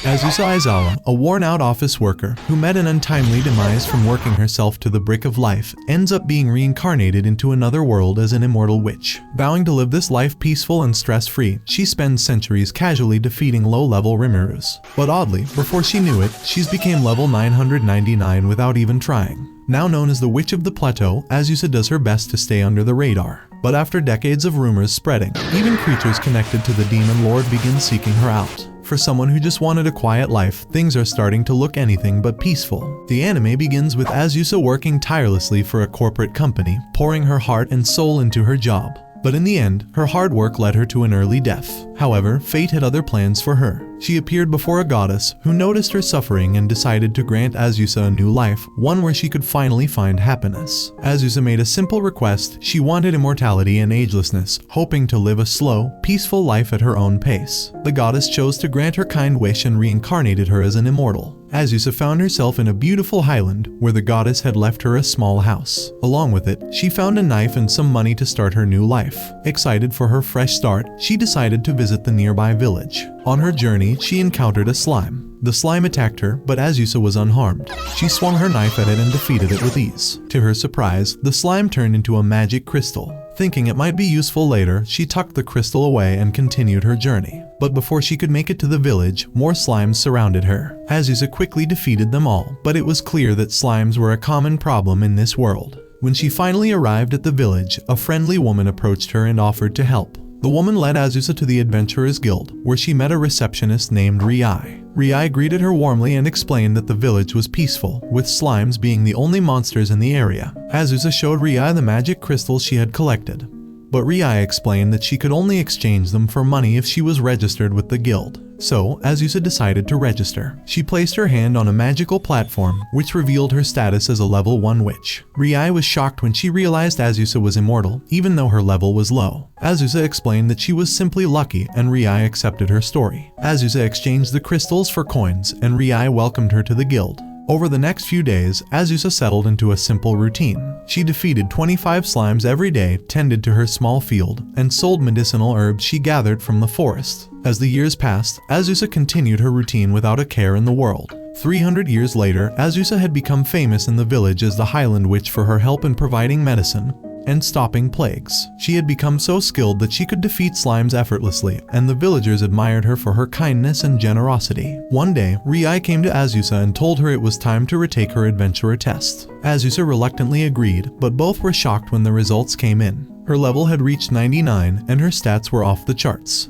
Azusa Aizawa, a worn-out office worker who met an untimely demise from working herself to the brick of life, ends up being reincarnated into another world as an immortal witch. Vowing to live this life peaceful and stress-free, she spends centuries casually defeating low-level Rimurus. But oddly, before she knew it, she's became level 999 without even trying. Now known as the Witch of the Plateau, Azusa does her best to stay under the radar. But after decades of rumors spreading, even creatures connected to the Demon Lord begin seeking her out. For someone who just wanted a quiet life, things are starting to look anything but peaceful. The anime begins with Azusa working tirelessly for a corporate company, pouring her heart and soul into her job. But in the end, her hard work led her to an early death. However, fate had other plans for her. She appeared before a goddess who noticed her suffering and decided to grant Azusa a new life, one where she could finally find happiness. Azusa made a simple request. She wanted immortality and agelessness, hoping to live a slow, peaceful life at her own pace. The goddess chose to grant her kind wish and reincarnated her as an immortal. Azusa found herself in a beautiful highland where the goddess had left her a small house. Along with it, she found a knife and some money to start her new life. Excited for her fresh start, she decided to visit the nearby village. On her journey, she encountered a slime. The slime attacked her, but Azusa was unharmed. She swung her knife at it and defeated it with ease. To her surprise, the slime turned into a magic crystal. Thinking it might be useful later, she tucked the crystal away and continued her journey. But before she could make it to the village, more slimes surrounded her. Azusa quickly defeated them all, but it was clear that slimes were a common problem in this world. When she finally arrived at the village, a friendly woman approached her and offered to help. The woman led Azusa to the Adventurers Guild, where she met a receptionist named Rai. Rai greeted her warmly and explained that the village was peaceful, with slimes being the only monsters in the area. Azusa showed Rai the magic crystals she had collected, but Rai explained that she could only exchange them for money if she was registered with the guild. So, Azusa decided to register. She placed her hand on a magical platform, which revealed her status as a level 1 witch. Rai was shocked when she realized Azusa was immortal, even though her level was low. Azusa explained that she was simply lucky, and Rai accepted her story. Azusa exchanged the crystals for coins, and Rai welcomed her to the guild. Over the next few days, Azusa settled into a simple routine. She defeated 25 slimes every day, tended to her small field, and sold medicinal herbs she gathered from the forest. As the years passed, Azusa continued her routine without a care in the world. 300 years later, Azusa had become famous in the village as the Highland Witch for her help in providing medicine and stopping plagues. She had become so skilled that she could defeat slimes effortlessly, and the villagers admired her for her kindness and generosity. One day, Rai came to Azusa and told her it was time to retake her adventurer test. Azusa reluctantly agreed, but both were shocked when the results came in. Her level had reached 99, and her stats were off the charts.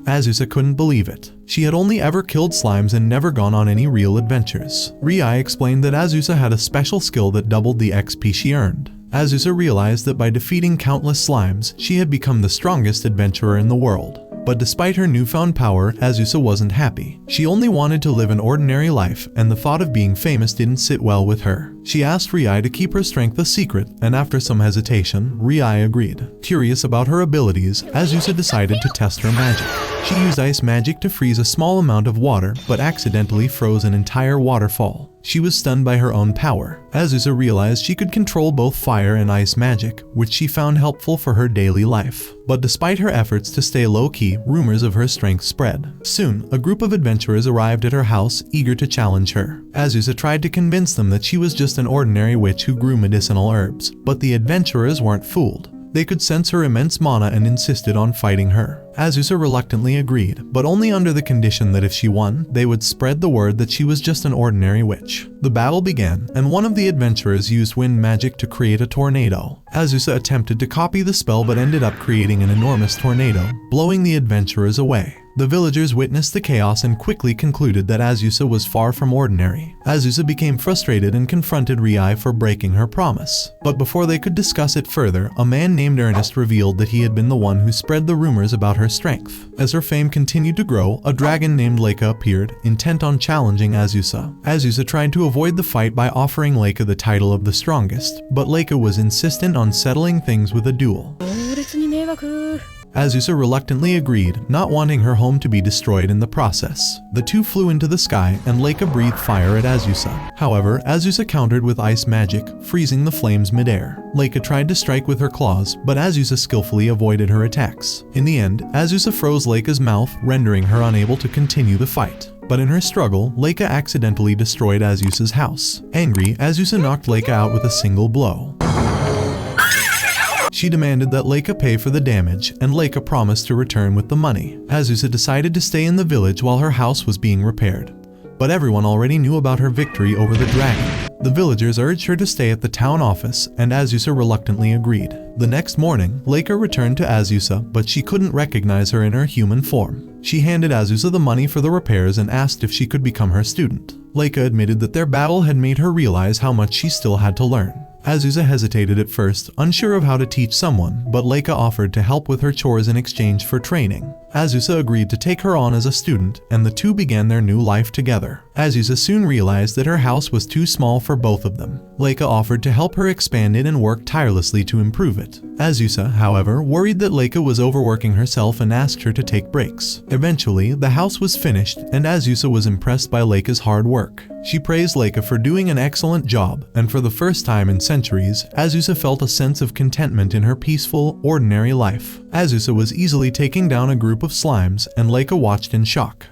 Azusa couldn't believe it. She had only ever killed slimes and never gone on any real adventures. Rai explained that Azusa had a special skill that doubled the XP she earned. Azusa realized that by defeating countless slimes, she had become the strongest adventurer in the world. But despite her newfound power, Azusa wasn't happy. She only wanted to live an ordinary life, and the thought of being famous didn't sit well with her. She asked Rai to keep her strength a secret, and after some hesitation, Rai agreed. Curious about her abilities, Azusa decided to test her magic. She used ice magic to freeze a small amount of water, but accidentally froze an entire waterfall. She was stunned by her own power. Azusa realized she could control both fire and ice magic, which she found helpful for her daily life. But despite her efforts to stay low-key, rumors of her strength spread. Soon, a group of adventurers arrived at her house, eager to challenge her. Azusa tried to convince them that she was just an ordinary witch who grew medicinal herbs, but the adventurers weren't fooled. They could sense her immense mana and insisted on fighting her. Azusa reluctantly agreed, but only under the condition that if she won, they would spread the word that she was just an ordinary witch. The battle began, and one of the adventurers used wind magic to create a tornado. Azusa attempted to copy the spell but ended up creating an enormous tornado, blowing the adventurers away. The villagers witnessed the chaos and quickly concluded that Azusa was far from ordinary. Azusa became frustrated and confronted Rai for breaking her promise. But before they could discuss it further, a man named Ernest revealed that he had been the one who spread the rumors about her strength. As her fame continued to grow, a dragon named Leica appeared, intent on challenging Azusa. Azusa tried to avoid the fight by offering Leica the title of the strongest, but Leica was insistent on settling things with a duel. Azusa reluctantly agreed, not wanting her home to be destroyed in the process. The two flew into the sky and Leica breathed fire at Azusa. However, Azusa countered with ice magic, freezing the flames midair. Leica tried to strike with her claws, but Azusa skillfully avoided her attacks. In the end, Azusa froze Leica's mouth, rendering her unable to continue the fight. But in her struggle, Leica accidentally destroyed Azusa's house. Angry, Azusa knocked Leica out with a single blow. She demanded that Leica pay for the damage, and Leica promised to return with the money. Azusa decided to stay in the village while her house was being repaired. But everyone already knew about her victory over the dragon. The villagers urged her to stay at the town office, and Azusa reluctantly agreed. The next morning, Leica returned to Azusa, but she couldn't recognize her in her human form. She handed Azusa the money for the repairs and asked if she could become her student. Leica admitted that their battle had made her realize how much she still had to learn. Azusa hesitated at first, unsure of how to teach someone, but Leica offered to help with her chores in exchange for training. Azusa agreed to take her on as a student, and the two began their new life together. Azusa soon realized that her house was too small for both of them. Leica offered to help her expand it and worked tirelessly to improve it. Azusa, however, worried that Leica was overworking herself and asked her to take breaks. Eventually, the house was finished, and Azusa was impressed by Leica's hard work. She praised Leica for doing an excellent job, and for the first time in centuries, Azusa felt a sense of contentment in her peaceful, ordinary life. Azusa was easily taking down a group of slimes, and Leica watched in shock.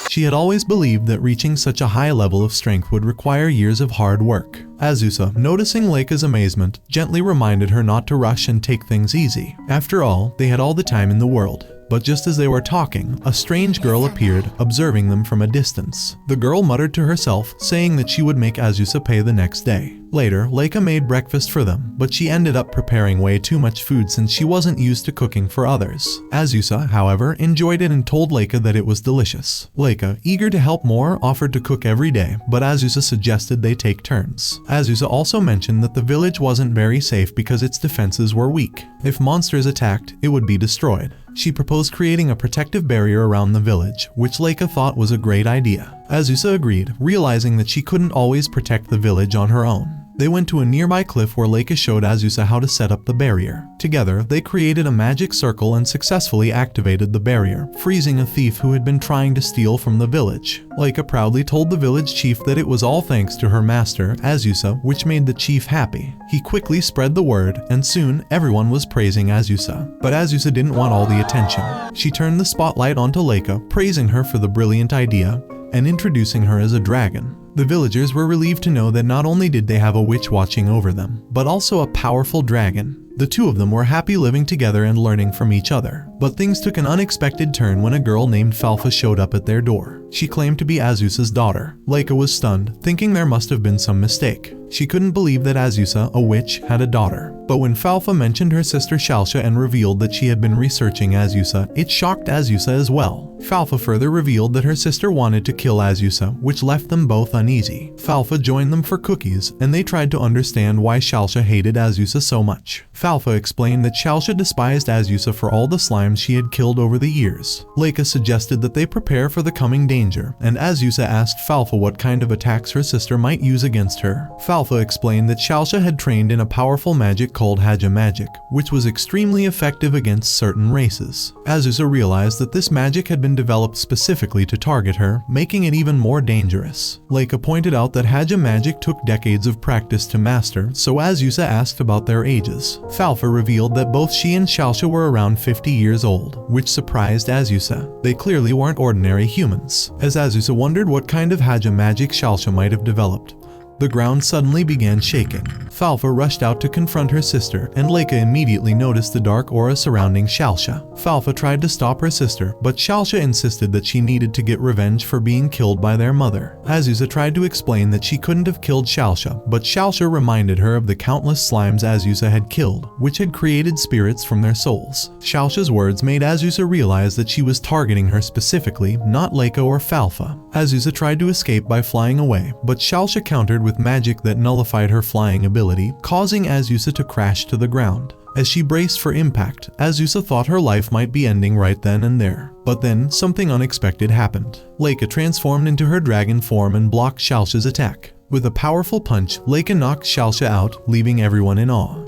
She had always believed that reaching such a high level of strength would require years of hard work. Azusa, noticing Leica's amazement, gently reminded her not to rush and take things easy. After all, they had all the time in the world. But just as they were talking, a strange girl appeared, observing them from a distance. The girl muttered to herself, saying that she would make Azusa pay the next day. Later, Leica made breakfast for them, but she ended up preparing way too much food since she wasn't used to cooking for others. Azusa, however, enjoyed it and told Leica that it was delicious. Leica, eager to help more, offered to cook every day, but Azusa suggested they take turns. Azusa also mentioned that the village wasn't very safe because its defenses were weak. If monsters attacked, it would be destroyed. She proposed creating a protective barrier around the village, which Leica thought was a great idea. Azusa agreed, realizing that she couldn't always protect the village on her own. They went to a nearby cliff where Leica showed Azusa how to set up the barrier. Together, they created a magic circle and successfully activated the barrier, freezing a thief who had been trying to steal from the village. Leica proudly told the village chief that it was all thanks to her master, Azusa, which made the chief happy. He quickly spread the word, and soon everyone was praising Azusa. But Azusa didn't want all the attention. She turned the spotlight onto Leica, praising her for the brilliant idea, and introducing her as a dragon. The villagers were relieved to know that not only did they have a witch watching over them, but also a powerful dragon. The two of them were happy living together and learning from each other. But things took an unexpected turn when a girl named Falfa showed up at their door. She claimed to be Azusa's daughter. Leica was stunned, thinking there must have been some mistake. She couldn't believe that Azusa, a witch, had a daughter. But when Falfa mentioned her sister Shalsha and revealed that she had been researching Azusa, it shocked Azusa as well. Falfa further revealed that her sister wanted to kill Azusa, which left them both uneasy. Falfa joined them for cookies, and they tried to understand why Shalsha hated Azusa so much. Falfa explained that Shalsha despised Azusa for all the slimes she had killed over the years. Leica suggested that they prepare for the coming danger, and Azusa asked Falfa what kind of attacks her sister might use against her. Falfa explained that Shalsha had trained in a powerful magic called Haja magic, which was extremely effective against certain races. Azusa realized that this magic had been developed specifically to target her, making it even more dangerous. Leica pointed out that Haja magic took decades of practice to master, so Azusa asked about their ages. Falfa revealed that both she and Shalsha were around 50 years old, which surprised Azusa. They clearly weren't ordinary humans. As Azusa wondered what kind of Haja magic Shalsha might have developed, the ground suddenly began shaking. Falfa rushed out to confront her sister, and Leica immediately noticed the dark aura surrounding Shalsha. Falfa tried to stop her sister, but Shalsha insisted that she needed to get revenge for being killed by their mother. Azusa tried to explain that she couldn't have killed Shalsha, but Shalsha reminded her of the countless slimes Azusa had killed, which had created spirits from their souls. Shalsha's words made Azusa realize that she was targeting her specifically, not Leica or Falfa. Azusa tried to escape by flying away, but Shalsha countered with magic that nullified her flying ability, causing Azusa to crash to the ground. As she braced for impact, Azusa thought her life might be ending right then and there. But then, something unexpected happened. Leica transformed into her dragon form and blocked Shalsha's attack. With a powerful punch, Leica knocked Shalsha out, leaving everyone in awe.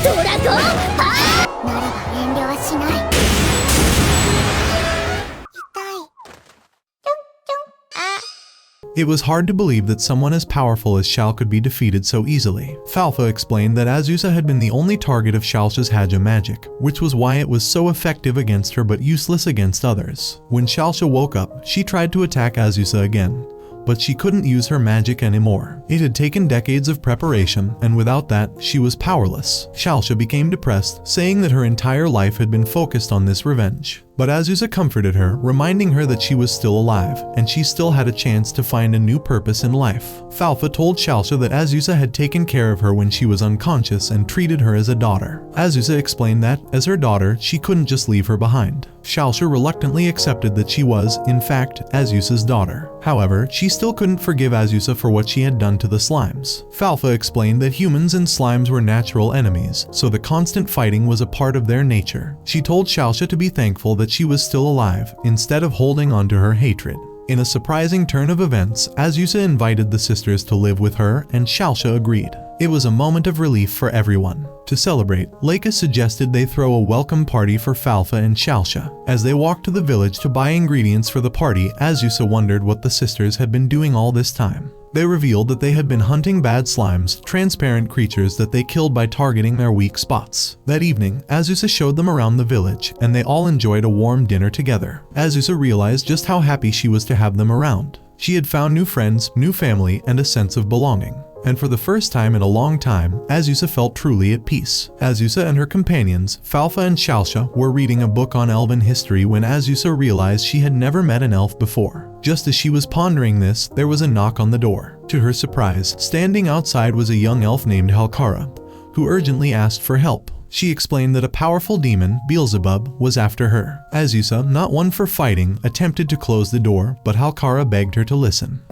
It was hard to believe that someone as powerful as Shao could be defeated so easily. Falfa explained that Azusa had been the only target of Xiaosha's Haja magic, which was why it was so effective against her but useless against others. When Xiaosha woke up, she tried to attack Azusa again, but she couldn't use her magic anymore. It had taken decades of preparation, and without that, she was powerless. Xiaosha became depressed, saying that her entire life had been focused on this revenge. But Azusa comforted her, reminding her that she was still alive, and she still had a chance to find a new purpose in life. Falfa told Xiaosha that Azusa had taken care of her when she was unconscious and treated her as a daughter. Azusa explained that, as her daughter, she couldn't just leave her behind. Xiaosha reluctantly accepted that she was, in fact, Azusa's daughter. However, she still couldn't forgive Azusa for what she had done to the slimes. Falfa explained that humans and slimes were natural enemies, so the constant fighting was a part of their nature. She told Xiaosha to be thankful that she was still alive, instead of holding on to her hatred. In a surprising turn of events, Azusa invited the sisters to live with her, and Xiaosha agreed. It was a moment of relief for everyone. To celebrate, Leica suggested they throw a welcome party for Falfa and Xiaosha. As they walked to the village to buy ingredients for the party, Azusa wondered what the sisters had been doing all this time. They revealed that they had been hunting bad slimes, transparent creatures that they killed by targeting their weak spots. That evening, Azusa showed them around the village, and they all enjoyed a warm dinner together. Azusa realized just how happy she was to have them around. She had found new friends, new family, and a sense of belonging. And for the first time in a long time, Azusa felt truly at peace. Azusa and her companions, Falfa and Xiaosha, were reading a book on elven history when Azusa realized she had never met an elf before. Just as she was pondering this, there was a knock on the door. To her surprise, standing outside was a young elf named Halkara, who urgently asked for help. She explained that a powerful demon, Beelzebub, was after her. Azusa, not one for fighting, attempted to close the door, but Halkara begged her to listen.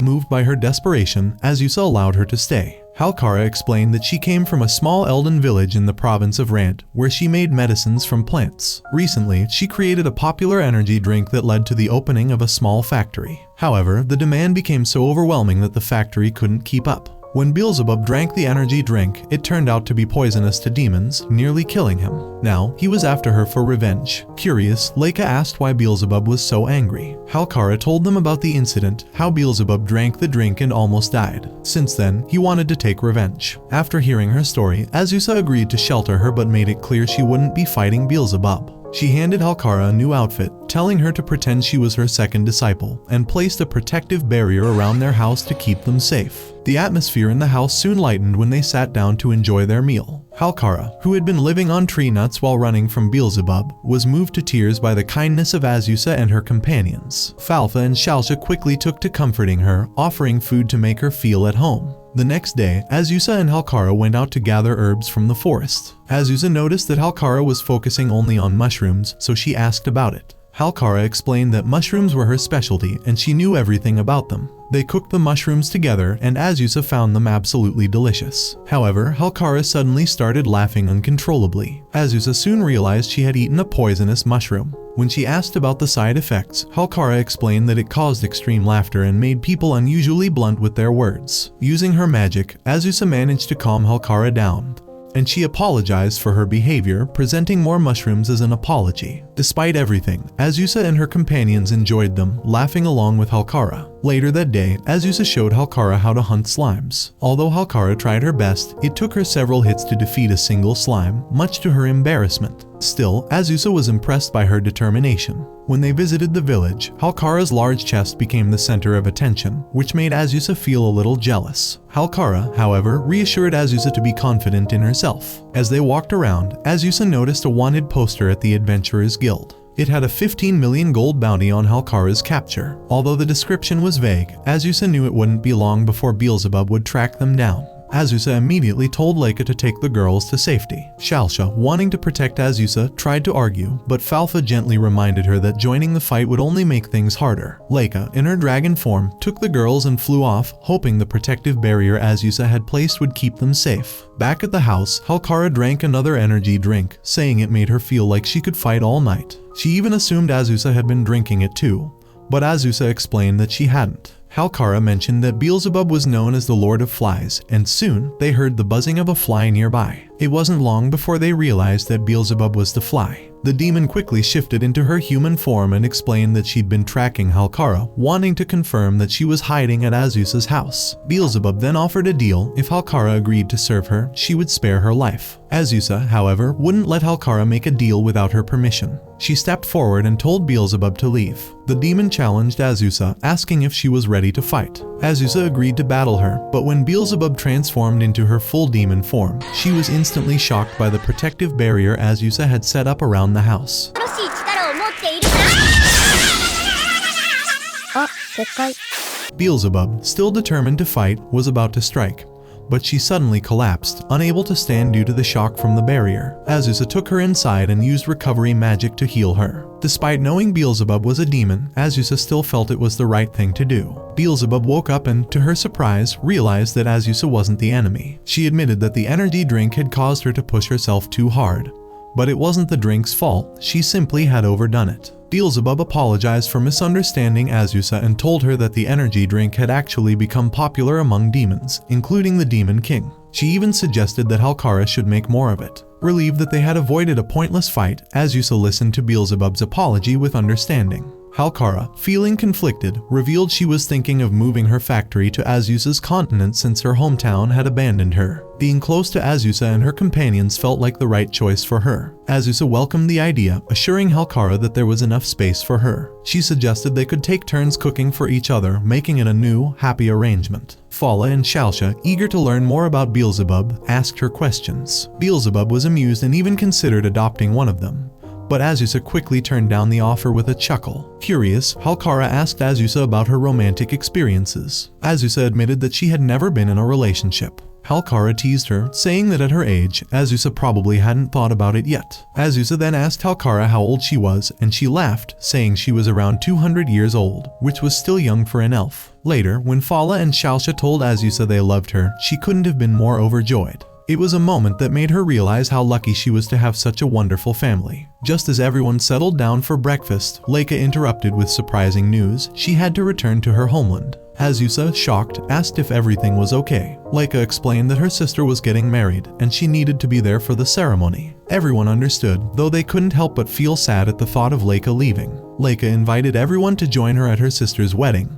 Moved by her desperation, Azusa allowed her to stay. Halkara explained that she came from a small elven village in the province of Rant, where she made medicines from plants. Recently, she created a popular energy drink that led to the opening of a small factory. However, the demand became so overwhelming that the factory couldn't keep up. When Beelzebub drank the energy drink, it turned out to be poisonous to demons, nearly killing him. Now, he was after her for revenge. Curious, Leica asked why Beelzebub was so angry. Halkara told them about the incident, how Beelzebub drank the drink and almost died. Since then, he wanted to take revenge. After hearing her story, Azusa agreed to shelter her but made it clear she wouldn't be fighting Beelzebub. She handed Halkara a new outfit, telling her to pretend she was her second disciple, and placed a protective barrier around their house to keep them safe. The atmosphere in the house soon lightened when they sat down to enjoy their meal. Halkara, who had been living on tree nuts while running from Beelzebub, was moved to tears by the kindness of Azusa and her companions. Falfa and Xiaosha quickly took to comforting her, offering food to make her feel at home. The next day, Azusa and Halkara went out to gather herbs from the forest. Azusa noticed that Halkara was focusing only on mushrooms, so she asked about it. Halkara explained that mushrooms were her specialty and she knew everything about them. They cooked the mushrooms together and Azusa found them absolutely delicious. However, Halkara suddenly started laughing uncontrollably. Azusa soon realized she had eaten a poisonous mushroom. When she asked about the side effects, Halkara explained that it caused extreme laughter and made people unusually blunt with their words. Using her magic, Azusa managed to calm Halkara down, and she apologized for her behavior, presenting more mushrooms as an apology. Despite everything, Azusa and her companions enjoyed them, laughing along with Halkara. Later that day, Azusa showed Halkara how to hunt slimes. Although Halkara tried her best, it took her several hits to defeat a single slime, much to her embarrassment. Still, Azusa was impressed by her determination. When they visited the village, Halkara's large chest became the center of attention, which made Azusa feel a little jealous. Halkara, however, reassured Azusa to be confident in herself. As they walked around, Azusa noticed a wanted poster at the Adventurers Guild. It had a 15 million gold bounty on Halkara's capture. Although the description was vague, Azusa knew it wouldn't be long before Beelzebub would track them down. Azusa immediately told Leica to take the girls to safety. Xiaosha, wanting to protect Azusa, tried to argue, but Falfa gently reminded her that joining the fight would only make things harder. Leica, in her dragon form, took the girls and flew off, hoping the protective barrier Azusa had placed would keep them safe. Back at the house, Halkara drank another energy drink, saying it made her feel like she could fight all night. She even assumed Azusa had been drinking it too, but Azusa explained that she hadn't. Halkara mentioned that Beelzebub was known as the Lord of Flies, and soon they heard the buzzing of a fly nearby. It wasn't long before they realized that Beelzebub was the fly. The demon quickly shifted into her human form and explained that she'd been tracking Halkara, wanting to confirm that she was hiding at Azusa's house. Beelzebub then offered a deal. If Halkara agreed to serve her, she would spare her life. Azusa, however, wouldn't let Halkara make a deal without her permission. She stepped forward and told Beelzebub to leave. The demon challenged Azusa, asking if she was ready to fight. Azusa agreed to battle her, but when Beelzebub transformed into her full demon form, she was instantly shocked by the protective barrier Azusa had set up around the house. Beelzebub, still determined to fight, was about to strike, but she suddenly collapsed, unable to stand due to the shock from the barrier. Azusa took her inside and used recovery magic to heal her. Despite knowing Beelzebub was a demon, Azusa still felt it was the right thing to do. Beelzebub woke up and, to her surprise, realized that Azusa wasn't the enemy. She admitted that the energy drink had caused her to push herself too hard. But it wasn't the drink's fault, she simply had overdone it. Beelzebub apologized for misunderstanding Azusa and told her that the energy drink had actually become popular among demons, including the Demon King. She even suggested that Halkara should make more of it. Relieved that they had avoided a pointless fight, Azusa listened to Beelzebub's apology with understanding. Halkara, feeling conflicted, revealed she was thinking of moving her factory to Azusa's continent since her hometown had abandoned her. Being close to Azusa and her companions felt like the right choice for her. Azusa welcomed the idea, assuring Halkara that there was enough space for her. She suggested they could take turns cooking for each other, making it a new, happy arrangement. Fala and Shalsha, eager to learn more about Beelzebub, asked her questions. Beelzebub was amused and even considered adopting one of them. But Azusa quickly turned down the offer with a chuckle. Curious, Halkara asked Azusa about her romantic experiences. Azusa admitted that she had never been in a relationship. Halkara teased her, saying that at her age, Azusa probably hadn't thought about it yet. Azusa then asked Halkara how old she was, and she laughed, saying she was around 200 years old, which was still young for an elf. Later, when Fala and Shalsha told Azusa they loved her, she couldn't have been more overjoyed. It was a moment that made her realize how lucky she was to have such a wonderful family. Just as everyone settled down for breakfast, Leica interrupted with surprising news. She had to return to her homeland. Azusa, shocked, asked if everything was okay. Leica explained that her sister was getting married, and she needed to be there for the ceremony. Everyone understood, though they couldn't help but feel sad at the thought of Leica leaving. Leica invited everyone to join her at her sister's wedding,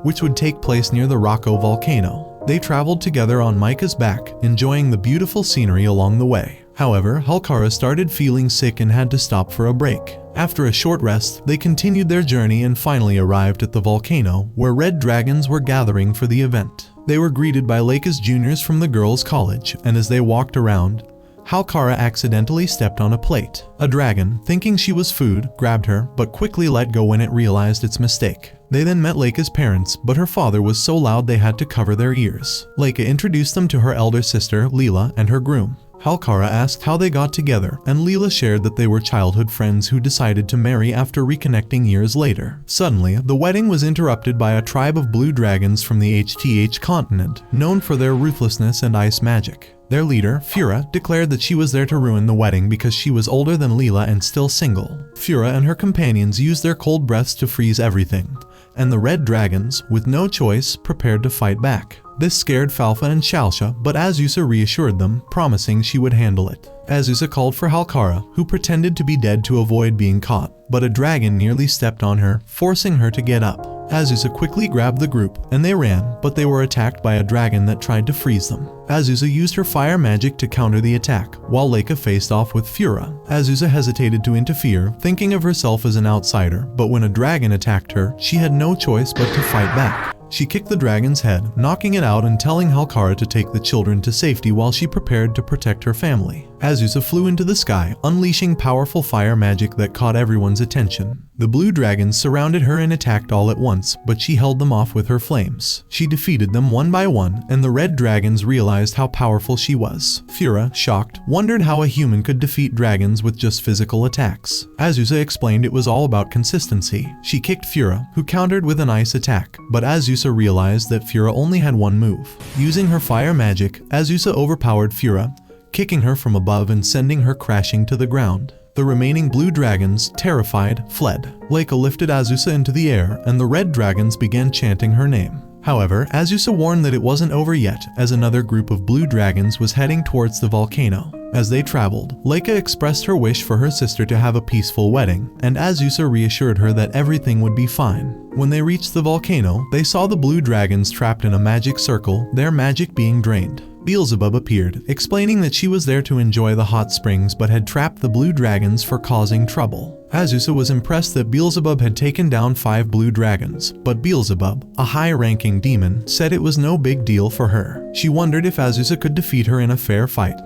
which would take place near the Rocco volcano. They traveled together on Micah's back, enjoying the beautiful scenery along the way. However, Halkara started feeling sick and had to stop for a break. After a short rest, they continued their journey and finally arrived at the volcano, where red dragons were gathering for the event. They were greeted by Leica's juniors from the girls' college, and as they walked around, Halkara accidentally stepped on a plate. A dragon, thinking she was food, grabbed her, but quickly let go when it realized its mistake. They then met Leica's parents, but her father was so loud they had to cover their ears. Leica introduced them to her elder sister, Leela, and her groom. Halkara asked how they got together, and Leela shared that they were childhood friends who decided to marry after reconnecting years later. Suddenly, the wedding was interrupted by a tribe of blue dragons from the HTH continent, known for their ruthlessness and ice magic. Their leader, Fura, declared that she was there to ruin the wedding because she was older than Leela and still single. Fura and her companions used their cold breaths to freeze everything, and the red dragons, with no choice, prepared to fight back. This scared Falfa and Shalsha, but Azusa reassured them, promising she would handle it. Azusa called for Halkara, who pretended to be dead to avoid being caught, but a dragon nearly stepped on her, forcing her to get up. Azusa quickly grabbed the group, and they ran, but they were attacked by a dragon that tried to freeze them. Azusa used her fire magic to counter the attack, while Leica faced off with Fura. Azusa hesitated to interfere, thinking of herself as an outsider, but when a dragon attacked her, she had no choice but to fight back. She kicked the dragon's head, knocking it out and telling Halkara to take the children to safety while she prepared to protect her family. Azusa flew into the sky, unleashing powerful fire magic that caught everyone's attention. The blue dragons surrounded her and attacked all at once, but she held them off with her flames. She defeated them one by one, and the red dragons realized how powerful she was. Fura, shocked, wondered how a human could defeat dragons with just physical attacks. Azusa explained it was all about consistency. She kicked Fura, who countered with an ice attack, but Azusa realized that Fura only had one move. Using her fire magic, Azusa overpowered Fura, kicking her from above and sending her crashing to the ground. The remaining blue dragons, terrified, fled. Leica lifted Azusa into the air, and the red dragons began chanting her name. However, Azusa warned that it wasn't over yet, as another group of blue dragons was heading towards the volcano. As they traveled, Leica expressed her wish for her sister to have a peaceful wedding, and Azusa reassured her that everything would be fine. When they reached the volcano, they saw the blue dragons trapped in a magic circle, their magic being drained. Beelzebub appeared, explaining that she was there to enjoy the hot springs but had trapped the blue dragons for causing trouble. Azusa was impressed that Beelzebub had taken down 5 blue dragons, but Beelzebub, a high-ranking demon, said it was no big deal for her. She wondered if Azusa could defeat her in a fair fight.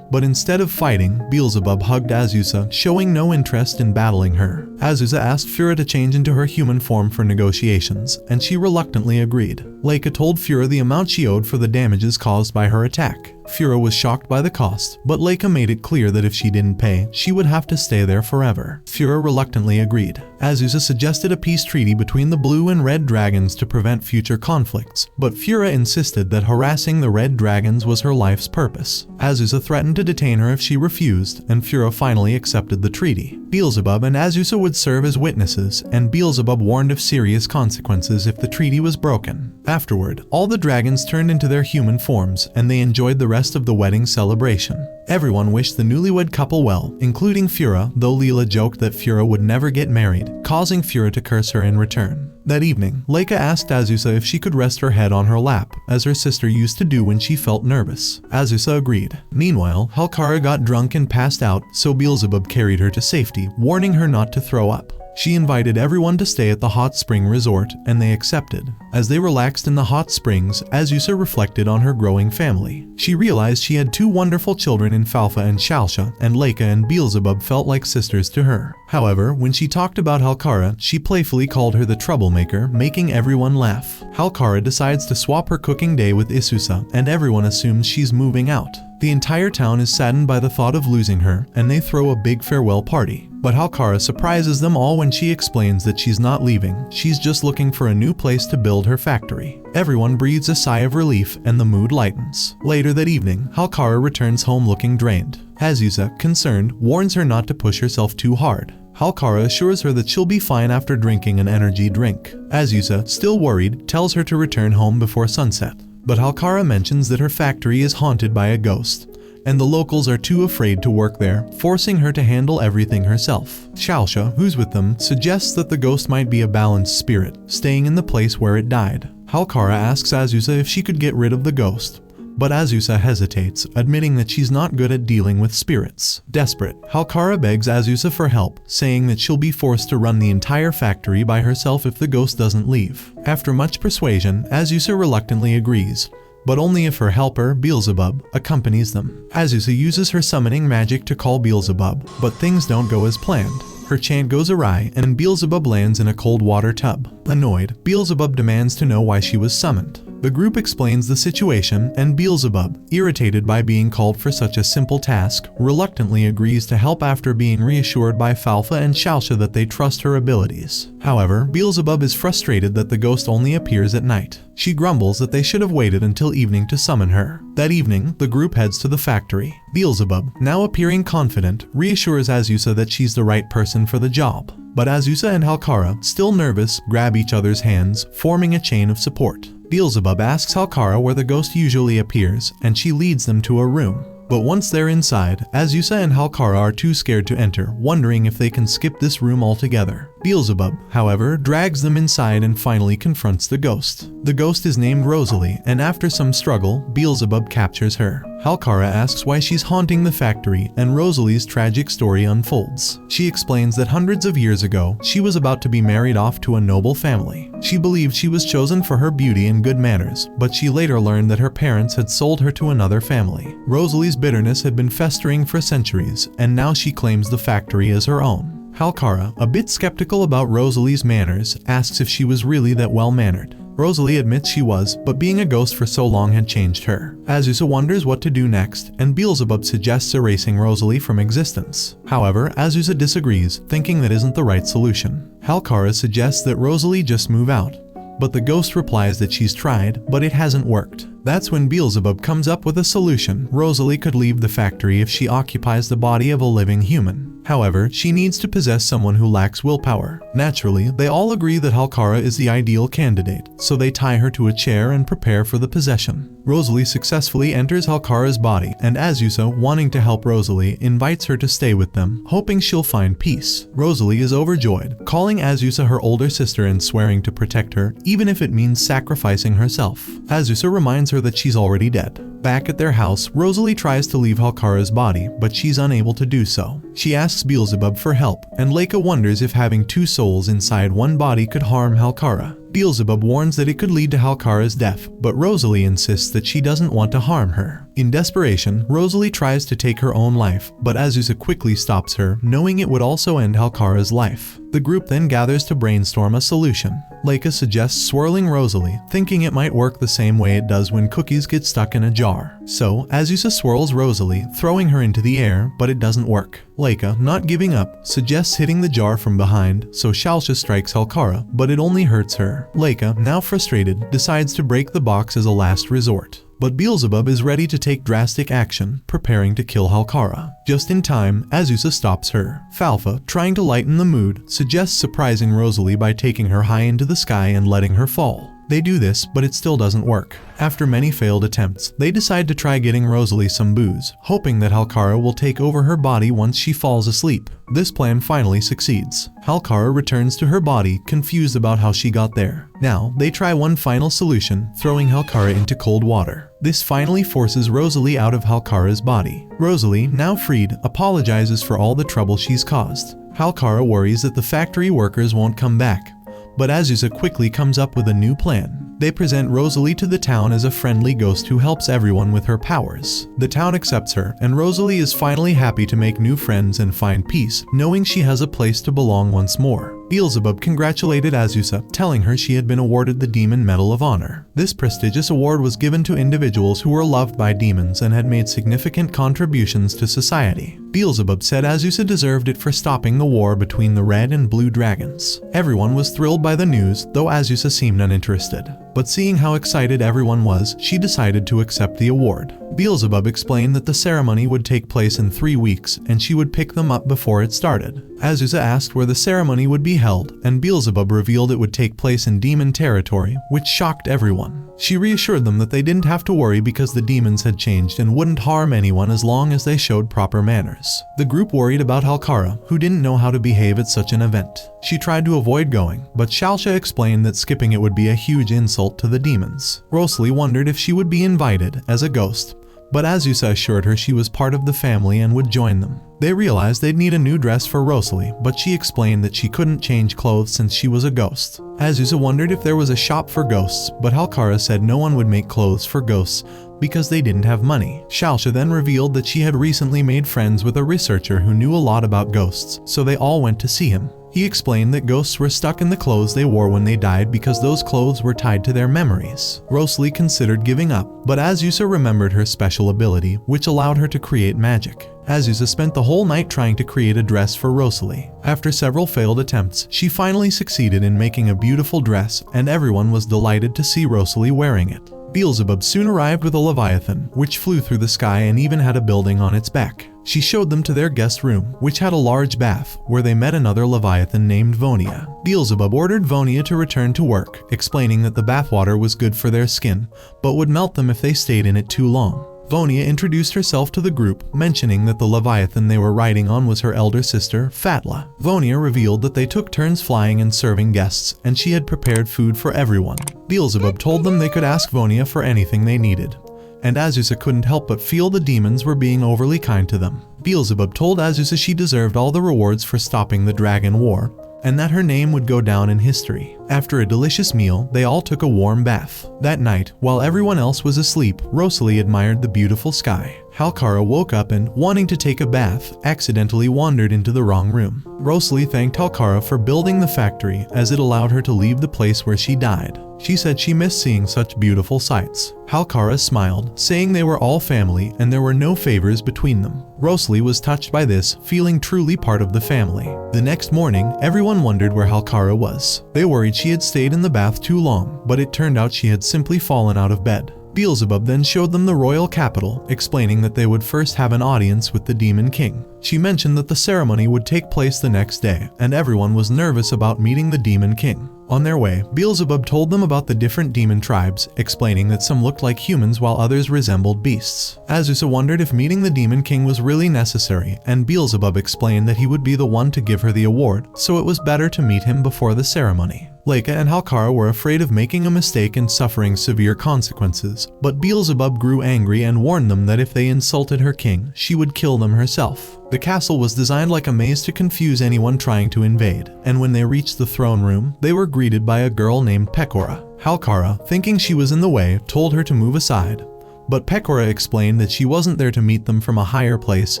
But instead of fighting, Beelzebub hugged Azusa, showing no interest in battling her. Azusa asked Fura to change into her human form for negotiations, and she reluctantly agreed. Leica told Fura the amount she owed for the damages caused by her attack. Fura was shocked by the cost, but Leica made it clear that if she didn't pay, she would have to stay there forever. Fura reluctantly agreed. Azusa suggested a peace treaty between the blue and red dragons to prevent future conflicts, but Fura insisted that harassing the red dragons was her life's purpose. Azusa threatened to detain her if she refused, and Fura finally accepted the treaty. Beelzebub and Azusa would serve as witnesses, and Beelzebub warned of serious consequences if the treaty was broken. Afterward, all the dragons turned into their human forms, and they enjoyed the rest of the wedding celebration. Everyone wished the newlywed couple well, including Fura, though Leela joked that Fura would never get married, causing Fura to curse her in return. That evening, Leica asked Azusa if she could rest her head on her lap, as her sister used to do when she felt nervous. Azusa agreed. Meanwhile, Halkara got drunk and passed out, so Beelzebub carried her to safety, warning her not to throw up. She invited everyone to stay at the hot spring resort, and they accepted. As they relaxed in the hot springs, Azusa reflected on her growing family. She realized she had 2 wonderful children in Falfa and Shalsha, and Leica and Beelzebub felt like sisters to her. However, when she talked about Halkara, she playfully called her the troublemaker, making everyone laugh. Halkara decides to swap her cooking day with Isusa, and everyone assumes she's moving out. The entire town is saddened by the thought of losing her, and they throw a big farewell party. But Halkara surprises them all when she explains that she's not leaving, she's just looking for a new place to build her factory. Everyone breathes a sigh of relief, and the mood lightens. Later that evening, Halkara returns home looking drained. Azusa, concerned, warns her not to push herself too hard. Halkara assures her that she'll be fine after drinking an energy drink. Azusa, still worried, tells her to return home before sunset. But Halkara mentions that her factory is haunted by a ghost, and the locals are too afraid to work there, forcing her to handle everything herself. Shalsha, who's with them, suggests that the ghost might be a balanced spirit, staying in the place where it died. Halkara asks Azusa if she could get rid of the ghost, but Azusa hesitates, admitting that she's not good at dealing with spirits. Desperate, Halkara begs Azusa for help, saying that she'll be forced to run the entire factory by herself if the ghost doesn't leave. After much persuasion, Azusa reluctantly agrees, but only if her helper, Beelzebub, accompanies them. Azusa uses her summoning magic to call Beelzebub, but things don't go as planned. Her chant goes awry, and Beelzebub lands in a cold water tub. Annoyed, Beelzebub demands to know why she was summoned. The group explains the situation, and Beelzebub, irritated by being called for such a simple task, reluctantly agrees to help after being reassured by Falfa and Shalsha that they trust her abilities. However, Beelzebub is frustrated that the ghost only appears at night. She grumbles that they should have waited until evening to summon her. That evening, the group heads to the factory. Beelzebub, now appearing confident, reassures Azusa that she's the right person for the job. But Azusa and Halkara, still nervous, grab each other's hands, forming a chain of support. Beelzebub asks Halkara where the ghost usually appears, and she leads them to a room. But once they're inside, Azusa and Halkara are too scared to enter, wondering if they can skip this room altogether. Beelzebub, however, drags them inside and finally confronts the ghost. The ghost is named Rosalie, and after some struggle, Beelzebub captures her. Halkara asks why she's haunting the factory, and Rosalie's tragic story unfolds. She explains that hundreds of years ago, she was about to be married off to a noble family. She believed she was chosen for her beauty and good manners, but she later learned that her parents had sold her to another family. Rosalie's bitterness had been festering for centuries, and now she claims the factory as her own. Halkara, a bit skeptical about Rosalie's manners, asks if she was really that well-mannered. Rosalie admits she was, but being a ghost for so long had changed her. Azusa wonders what to do next, and Beelzebub suggests erasing Rosalie from existence. However, Azusa disagrees, thinking that isn't the right solution. Halkara suggests that Rosalie just move out, but the ghost replies that she's tried, but it hasn't worked. That's when Beelzebub comes up with a solution. Rosalie could leave the factory if she occupies the body of a living human. However, she needs to possess someone who lacks willpower. Naturally, they all agree that Halkara is the ideal candidate, so they tie her to a chair and prepare for the possession. Rosalie successfully enters Halkara's body, and Azusa, wanting to help Rosalie, invites her to stay with them, hoping she'll find peace. Rosalie is overjoyed, calling Azusa her older sister and swearing to protect her, even if it means sacrificing herself. Azusa reminds her that she's already dead. Back at their house, Rosalie tries to leave Halkara's body, but she's unable to do so. She asks Beelzebub for help, and Leica wonders if having two souls inside one body could harm Halkara. Beelzebub warns that it could lead to Halkara's death, but Rosalie insists that she doesn't want to harm her. In desperation, Rosalie tries to take her own life, but Azusa quickly stops her, knowing it would also end Halkara's life. The group then gathers to brainstorm a solution. Leica suggests swirling Rosalie, thinking it might work the same way it does when cookies get stuck in a jar. So, Azusa swirls Rosalie, throwing her into the air, but it doesn't work. Leica, not giving up, suggests hitting the jar from behind, so Shalsha strikes Halkara, but it only hurts her. Leica, now frustrated, decides to break the box as a last resort. But Beelzebub is ready to take drastic action, preparing to kill Halkara. Just in time, Azusa stops her. Falfa, trying to lighten the mood, suggests surprising Rosalie by taking her high into the sky and letting her fall. They do this, but it still doesn't work. After many failed attempts, they decide to try getting Rosalie some booze, hoping that Halkara will take over her body once she falls asleep. This plan finally succeeds. Halkara returns to her body, confused about how she got there. Now, they try one final solution, throwing Halkara into cold water. This finally forces Rosalie out of Halkara's body. Rosalie, now freed, apologizes for all the trouble she's caused. Halkara worries that the factory workers won't come back, but Azusa quickly comes up with a new plan. They present Rosalie to the town as a friendly ghost who helps everyone with her powers. The town accepts her, and Rosalie is finally happy to make new friends and find peace, knowing she has a place to belong once more. Beelzebub congratulated Azusa, telling her she had been awarded the Demon Medal of Honor. This prestigious award was given to individuals who were loved by demons and had made significant contributions to society. Beelzebub said Azusa deserved it for stopping the war between the red and blue dragons. Everyone was thrilled by the news, though Azusa seemed uninterested. But seeing how excited everyone was, she decided to accept the award. Beelzebub explained that the ceremony would take place in 3 weeks, and she would pick them up before it started. Azusa asked where the ceremony would be held, and Beelzebub revealed it would take place in demon territory, which shocked everyone. She reassured them that they didn't have to worry because the demons had changed and wouldn't harm anyone as long as they showed proper manners. The group worried about Halkara, who didn't know how to behave at such an event. She tried to avoid going, but Shalsha explained that skipping it would be a huge insult to the demons. Rosalie wondered if she would be invited as a ghost, but Azusa assured her she was part of the family and would join them. They realized they'd need a new dress for Rosalie, but she explained that she couldn't change clothes since she was a ghost. Azusa wondered if there was a shop for ghosts, but Halkara said no one would make clothes for ghosts because they didn't have money. Shalsha then revealed that she had recently made friends with a researcher who knew a lot about ghosts, so they all went to see him. He explained that ghosts were stuck in the clothes they wore when they died because those clothes were tied to their memories. Rosalie considered giving up, but Azusa remembered her special ability, which allowed her to create magic. Azusa spent the whole night trying to create a dress for Rosalie. After several failed attempts, she finally succeeded in making a beautiful dress, and everyone was delighted to see Rosalie wearing it. Beelzebub soon arrived with a leviathan, which flew through the sky and even had a building on its back. She showed them to their guest room, which had a large bath, where they met another leviathan named Vonia. Beelzebub ordered Vonia to return to work, explaining that the bathwater was good for their skin, but would melt them if they stayed in it too long. Vonia introduced herself to the group, mentioning that the leviathan they were riding on was her elder sister, Fatla. Vonia revealed that they took turns flying and serving guests, and she had prepared food for everyone. Beelzebub told them they could ask Vonia for anything they needed, and Azusa couldn't help but feel the demons were being overly kind to them. Beelzebub told Azusa she deserved all the rewards for stopping the dragon war, and that her name would go down in history. After a delicious meal, they all took a warm bath. That night, while everyone else was asleep, Rosalie admired the beautiful sky. Halkara woke up and, wanting to take a bath, accidentally wandered into the wrong room. Rosalie thanked Halkara for building the factory, as it allowed her to leave the place where she died. She said she missed seeing such beautiful sights. Halkara smiled, saying they were all family and there were no favors between them. Rosalie was touched by this, feeling truly part of the family. The next morning, everyone wondered where Halkara was. They worried she had stayed in the bath too long, but it turned out she had simply fallen out of bed. Beelzebub then showed them the royal capital, explaining that they would first have an audience with the Demon King. She mentioned that the ceremony would take place the next day, and everyone was nervous about meeting the Demon King. On their way, Beelzebub told them about the different demon tribes, explaining that some looked like humans while others resembled beasts. Azusa wondered if meeting the Demon King was really necessary, and Beelzebub explained that he would be the one to give her the award, so it was better to meet him before the ceremony. Leica and Halkara were afraid of making a mistake and suffering severe consequences, but Beelzebub grew angry and warned them that if they insulted her king, she would kill them herself. The castle was designed like a maze to confuse anyone trying to invade, and when they reached the throne room, they were greeted by a girl named Pecora. Halkara, thinking she was in the way, told her to move aside. But Pecora explained that she wasn't there to meet them from a higher place,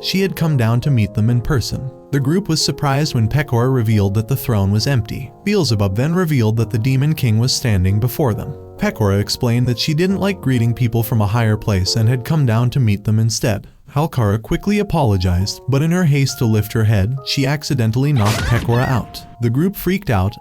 she had come down to meet them in person. The group was surprised when Pecora revealed that the throne was empty. Beelzebub then revealed that the Demon King was standing before them. Pecora explained that she didn't like greeting people from a higher place and had come down to meet them instead. Halkara quickly apologized, but in her haste to lift her head, she accidentally knocked Pecora out. The group freaked out,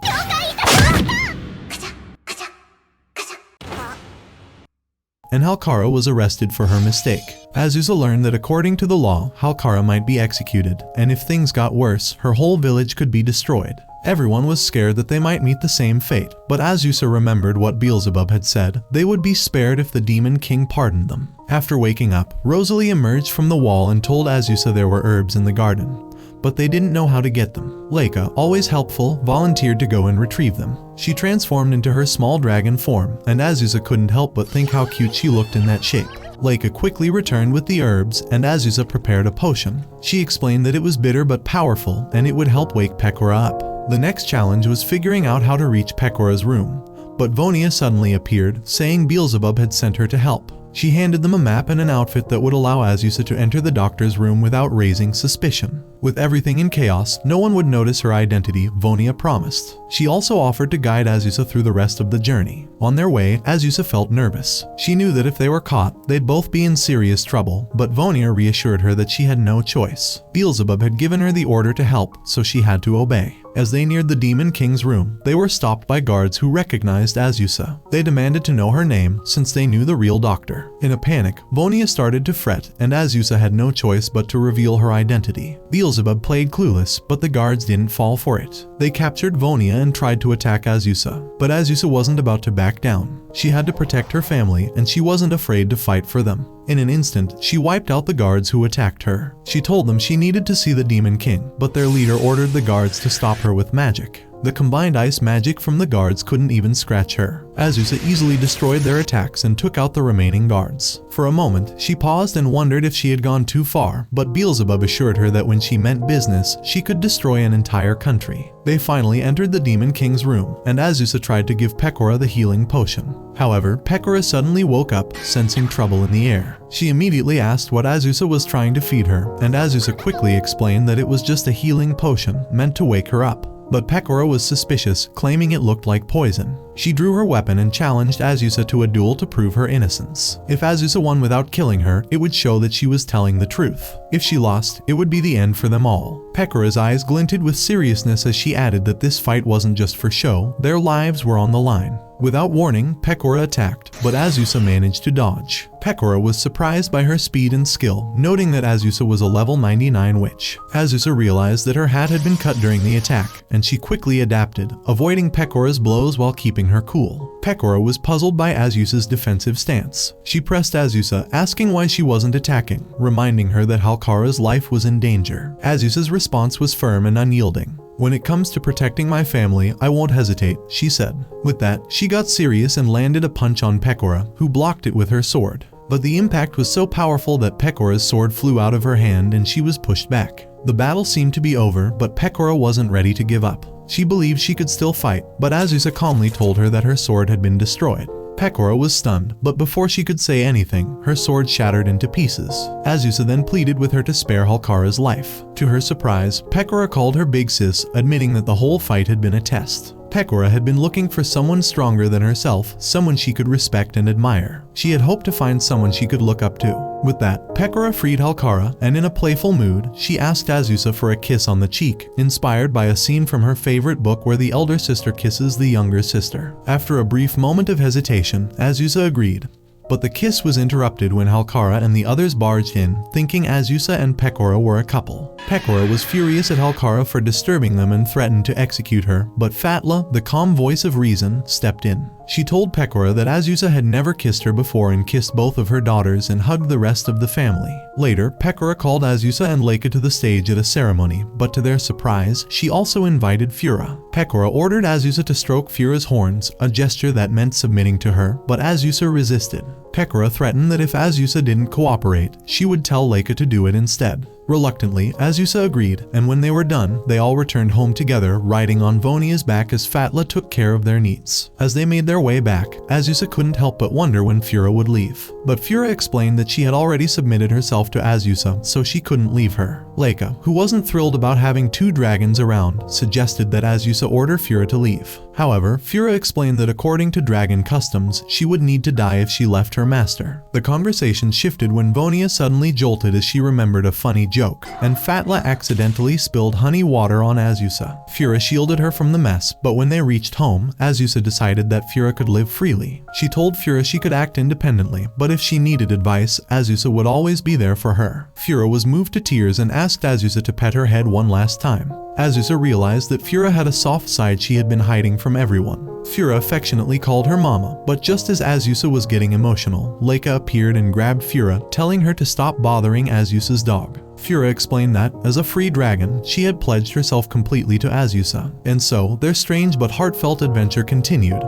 and Halkara was arrested for her mistake. Azusa learned that according to the law, Halkara might be executed, and if things got worse, her whole village could be destroyed. Everyone was scared that they might meet the same fate, but Azusa remembered what Beelzebub had said, they would be spared if the Demon King pardoned them. After waking up, Rosalie emerged from the wall and told Azusa there were herbs in the garden, but they didn't know how to get them. Leica, always helpful, volunteered to go and retrieve them. She transformed into her small dragon form, and Azusa couldn't help but think how cute she looked in that shape. Leica quickly returned with the herbs, and Azusa prepared a potion. She explained that it was bitter but powerful, and it would help wake Pecora up. The next challenge was figuring out how to reach Pecora's room, but Vonia suddenly appeared, saying Beelzebub had sent her to help. She handed them a map and an outfit that would allow Azusa to enter the doctor's room without raising suspicion. With everything in chaos, no one would notice her identity, Vonia promised. She also offered to guide Azusa through the rest of the journey. On their way, Azusa felt nervous. She knew that if they were caught, they'd both be in serious trouble, but Vonia reassured her that she had no choice. Beelzebub had given her the order to help, so she had to obey. As they neared the Demon King's room, they were stopped by guards who recognized Azusa. They demanded to know her name, since they knew the real doctor. In a panic, Vonia started to fret, and Azusa had no choice but to reveal her identity. Beelzebub played clueless, but the guards didn't fall for it. They captured Vonia and tried to attack Azusa, but Azusa wasn't about to back down. She had to protect her family, and she wasn't afraid to fight for them. In an instant, she wiped out the guards who attacked her. She told them she needed to see the Demon King, but their leader ordered the guards to stop her with magic. The combined ice magic from the guards couldn't even scratch her. Azusa easily destroyed their attacks and took out the remaining guards. For a moment, she paused and wondered if she had gone too far, but Beelzebub assured her that when she meant business, she could destroy an entire country. They finally entered the Demon King's room, and Azusa tried to give Pecora the healing potion. However, Pecora suddenly woke up, sensing trouble in the air. She immediately asked what Azusa was trying to feed her, and Azusa quickly explained that it was just a healing potion meant to wake her up. But Pecora was suspicious, claiming it looked like poison. She drew her weapon and challenged Azusa to a duel to prove her innocence. If Azusa won without killing her, it would show that she was telling the truth. If she lost, it would be the end for them all. Pecora's eyes glinted with seriousness as she added that this fight wasn't just for show, their lives were on the line. Without warning, Pecora attacked, but Azusa managed to dodge. Pecora was surprised by her speed and skill, noting that Azusa was a level 99 witch. Azusa realized that her hat had been cut during the attack, and she quickly adapted, avoiding Pecora's blows while keeping her cool. Pecora was puzzled by Azusa's defensive stance. She pressed Azusa, asking why she wasn't attacking, reminding her that Halkara's life was in danger. Azusa's response was firm and unyielding. "When it comes to protecting my family, I won't hesitate," she said. With that, she got serious and landed a punch on Pecora, who blocked it with her sword. But the impact was so powerful that Pecora's sword flew out of her hand and she was pushed back. The battle seemed to be over, but Pecora wasn't ready to give up. She believed she could still fight, but Azusa calmly told her that her sword had been destroyed. Pecora was stunned, but before she could say anything, her sword shattered into pieces. Azusa then pleaded with her to spare Halkara's life. To her surprise, Pecora called her big sis, admitting that the whole fight had been a test. Pecora had been looking for someone stronger than herself, someone she could respect and admire. She had hoped to find someone she could look up to. With that, Pecora freed Halkara, and in a playful mood, she asked Azusa for a kiss on the cheek, inspired by a scene from her favorite book where the elder sister kisses the younger sister. After a brief moment of hesitation, Azusa agreed. But the kiss was interrupted when Halkara and the others barged in, thinking Azusa and Pecora were a couple. Pecora was furious at Halkara for disturbing them and threatened to execute her, but Fatla, the calm voice of reason, stepped in. She told Pecora that Azusa had never kissed her before and kissed both of her daughters and hugged the rest of the family. Later, Pecora called Azusa and Leica to the stage at a ceremony, but to their surprise, she also invited Fura. Pecora ordered Azusa to stroke Fura's horns, a gesture that meant submitting to her, but Azusa resisted. Pecora threatened that if Azusa didn't cooperate, she would tell Leica to do it instead. Reluctantly, Azusa agreed, and when they were done, they all returned home together, riding on Vonia's back as Fatla took care of their needs. As they made their way back, Azusa couldn't help but wonder when Fura would leave. But Fura explained that she had already submitted herself to Azusa, so she couldn't leave her. Leica, who wasn't thrilled about having two dragons around, suggested that Azusa order Fura to leave. However, Fura explained that according to dragon customs, she would need to die if she left her master. The conversation shifted when Vonia suddenly jolted as she remembered a funny joke, and Fatla accidentally spilled honey water on Azusa. Fura shielded her from the mess, but when they reached home, Azusa decided that Fura could live freely. She told Fura she could act independently, but if she needed advice, Azusa would always be there for her. Fura was moved to tears and asked Azusa to pet her head one last time. Azusa realized that Fura had a soft side she had been hiding from everyone. Fura affectionately called her mama, but just as Azusa was getting emotional, Leica appeared and grabbed Fura, telling her to stop bothering Azusa's dog. Fura explained that, as a free dragon, she had pledged herself completely to Azusa, and so their strange but heartfelt adventure continued,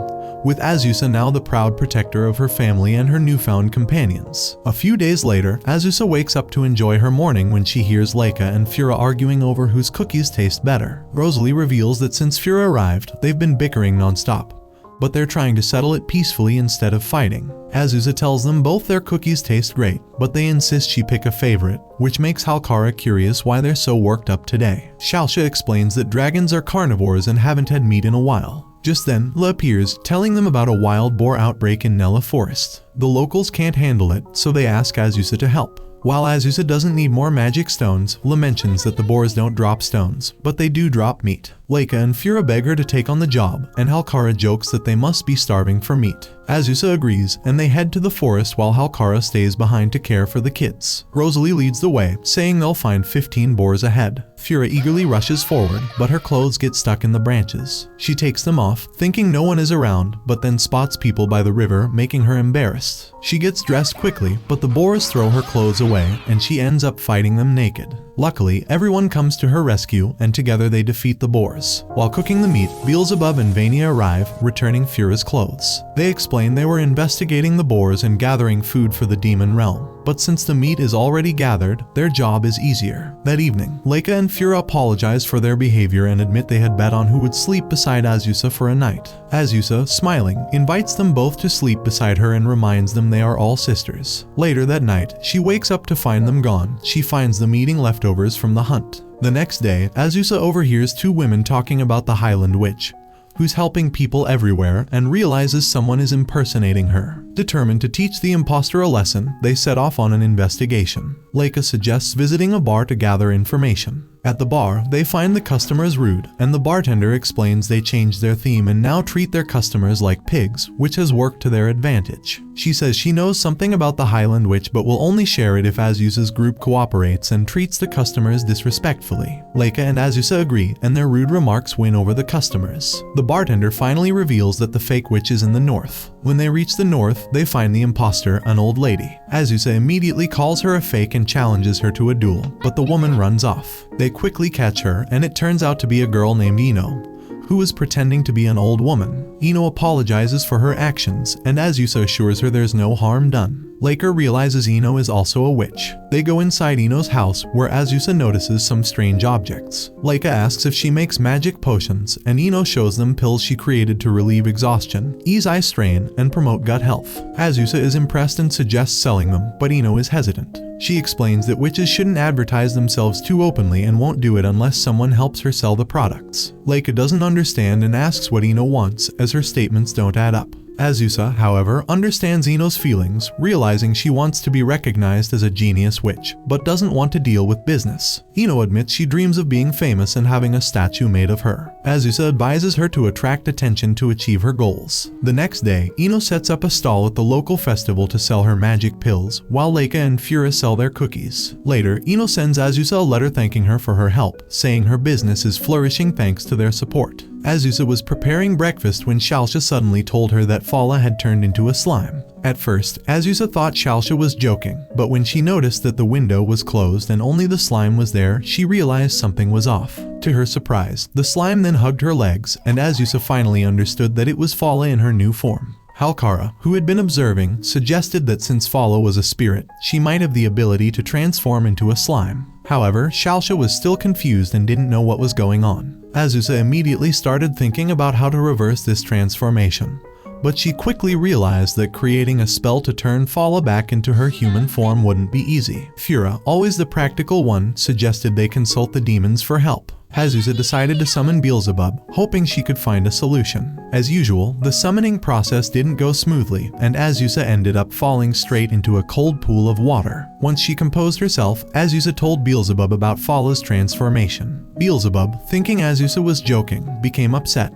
with Azusa now the proud protector of her family and her newfound companions. A few days later, Azusa wakes up to enjoy her morning when she hears Leica and Fura arguing over whose cookies taste better. Rosalie reveals that since Fura arrived, they've been bickering non-stop, but they're trying to settle it peacefully instead of fighting. Azusa tells them both their cookies taste great, but they insist she pick a favorite, which makes Halkara curious why they're so worked up today. Shalsha explains that dragons are carnivores and haven't had meat in a while. Just then, La appears, telling them about a wild boar outbreak in Nella Forest. The locals can't handle it, so they ask Azusa to help. While Azusa doesn't need more magic stones, La mentions that the boars don't drop stones, but they do drop meat. Leica and Fura beg her to take on the job, and Halkara jokes that they must be starving for meat. Azusa agrees, and they head to the forest while Halkara stays behind to care for the kids. Rosalie leads the way, saying they'll find 15 boars ahead. Fura eagerly rushes forward, but her clothes get stuck in the branches. She takes them off, thinking no one is around, but then spots people by the river, making her embarrassed. She gets dressed quickly, but the boars throw her clothes away, and she ends up fighting them naked. Luckily, everyone comes to her rescue, and together they defeat the boars. While cooking the meat, Beelzebub and Vania arrive, returning Fura's clothes. They explain they were investigating the boars and gathering food for the demon realm. But since the meat is already gathered, their job is easier. That evening, Leica and Fura apologize for their behavior and admit they had bet on who would sleep beside Azusa for a night. Azusa, smiling, invites them both to sleep beside her and reminds them they are all sisters. Later that night, she wakes up to find them gone. She finds them eating leftovers from the hunt. The next day, Azusa overhears two women talking about the Highland Witch, who's helping people everywhere, and realizes someone is impersonating her. Determined to teach the imposter a lesson, they set off on an investigation. Leica suggests visiting a bar to gather information. At the bar, they find the customers rude, and the bartender explains they changed their theme and now treat their customers like pigs, which has worked to their advantage. She says she knows something about the Highland Witch but will only share it if Azusa's group cooperates and treats the customers disrespectfully. Leica and Azusa agree, and their rude remarks win over the customers. The bartender finally reveals that the fake witch is in the north. When they reach the north, they find the imposter, an old lady. Azusa immediately calls her a fake and challenges her to a duel, but the woman runs off. They quickly catch her, and it turns out to be a girl named Ino, who is pretending to be an old woman. Ino apologizes for her actions, and Azusa assures her there's no harm done. Leica realizes Ino is also a witch. They go inside Ino's house, where Azusa notices some strange objects. Leica asks if she makes magic potions, and Ino shows them pills she created to relieve exhaustion, ease eye strain, and promote gut health. Azusa is impressed and suggests selling them, but Ino is hesitant. She explains that witches shouldn't advertise themselves too openly and won't do it unless someone helps her sell the products. Leica doesn't understand and asks what Ino wants, as her statements don't add up. Azusa, however, understands Ino's feelings, realizing she wants to be recognized as a genius witch, but doesn't want to deal with business. Ino admits she dreams of being famous and having a statue made of her. Azusa advises her to attract attention to achieve her goals. The next day, Ino sets up a stall at the local festival to sell her magic pills, while Leica and Fura sell their cookies. Later, Ino sends Azusa a letter thanking her for her help, saying her business is flourishing thanks to their support. Azusa was preparing breakfast when Shalsha suddenly told her that Fala had turned into a slime. At first, Azusa thought Shalsha was joking, but when she noticed that the window was closed and only the slime was there, she realized something was off. To her surprise, the slime then hugged her legs, and Azusa finally understood that it was Fala in her new form. Halkara, who had been observing, suggested that since Fala was a spirit, she might have the ability to transform into a slime. However, Shalsha was still confused and didn't know what was going on. Azusa immediately started thinking about how to reverse this transformation, but she quickly realized that creating a spell to turn Fala back into her human form wouldn't be easy. Fura, always the practical one, suggested they consult the demons for help. Azusa decided to summon Beelzebub, hoping she could find a solution. As usual, the summoning process didn't go smoothly, and Azusa ended up falling straight into a cold pool of water. Once she composed herself, Azusa told Beelzebub about Fala's transformation. Beelzebub, thinking Azusa was joking, became upset.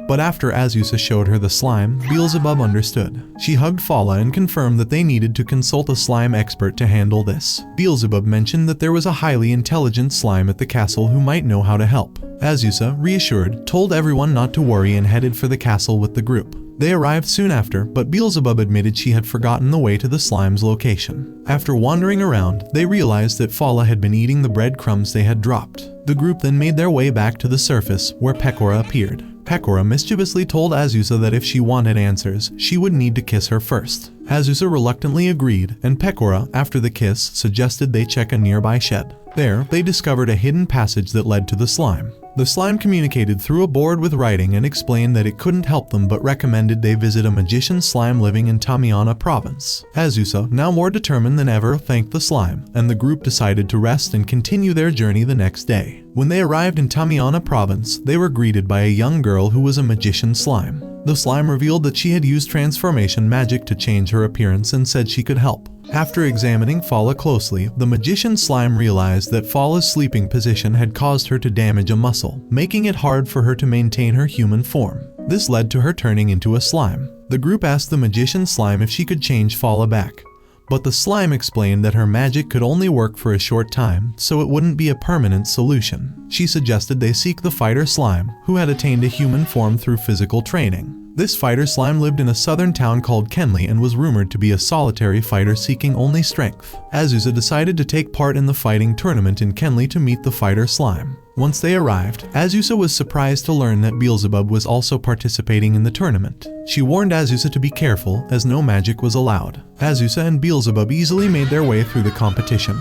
But after Azusa showed her the slime, Beelzebub understood. She hugged Fala and confirmed that they needed to consult a slime expert to handle this. Beelzebub mentioned that there was a highly intelligent slime at the castle who might know how to help. Azusa, reassured, told everyone not to worry and headed for the castle with the group. They arrived soon after, but Beelzebub admitted she had forgotten the way to the slime's location. After wandering around, they realized that Fala had been eating the breadcrumbs they had dropped. The group then made their way back to the surface, where Pecora appeared. Pecora mischievously told Azusa that if she wanted answers, she would need to kiss her first. Azusa reluctantly agreed, and Pecora, after the kiss, suggested they check a nearby shed. There, they discovered a hidden passage that led to the slime. The slime communicated through a board with writing and explained that it couldn't help them but recommended they visit a magician slime living in Tamiana province. Azusa, now more determined than ever, thanked the slime, and the group decided to rest and continue their journey the next day. When they arrived in Tamiana province, they were greeted by a young girl who was a magician slime. The slime revealed that she had used transformation magic to change her appearance and said she could help. After examining Fala closely, the magician slime realized that Fala's sleeping position had caused her to damage a muscle, making it hard for her to maintain her human form. This led to her turning into a slime. The group asked the magician slime if she could change Fala back, but the slime explained that her magic could only work for a short time, so it wouldn't be a permanent solution. She suggested they seek the fighter slime, who had attained a human form through physical training. This fighter slime lived in a southern town called Kenley and was rumored to be a solitary fighter seeking only strength. Azusa decided to take part in the fighting tournament in Kenley to meet the fighter slime. Once they arrived, Azusa was surprised to learn that Beelzebub was also participating in the tournament. She warned Azusa to be careful, as no magic was allowed. Azusa and Beelzebub easily made their way through the competition,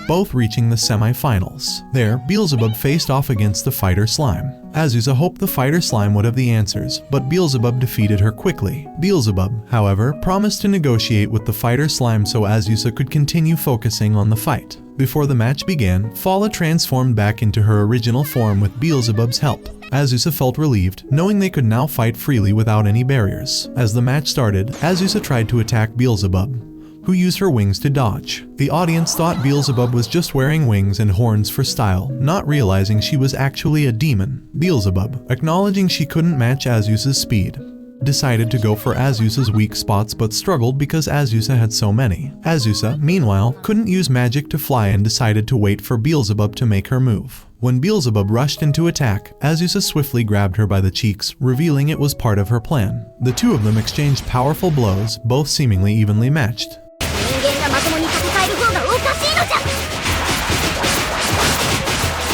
both reaching the semi-finals. There, Beelzebub faced off against the fighter slime. Azusa hoped the fighter slime would have the answers, but Beelzebub defeated her quickly. Beelzebub, however, promised to negotiate with the fighter slime so Azusa could continue focusing on the fight. Before the match began, Fala transformed back into her original form with Beelzebub's help. Azusa felt relieved, knowing they could now fight freely without any barriers. As the match started, Azusa tried to attack Beelzebub, who used her wings to dodge. The audience thought Beelzebub was just wearing wings and horns for style, not realizing she was actually a demon. Beelzebub, acknowledging she couldn't match Azusa's speed, decided to go for Azusa's weak spots but struggled because Azusa had so many. Azusa, meanwhile, couldn't use magic to fly and decided to wait for Beelzebub to make her move. When Beelzebub rushed into attack, Azusa swiftly grabbed her by the cheeks, revealing it was part of her plan. The two of them exchanged powerful blows, both seemingly evenly matched.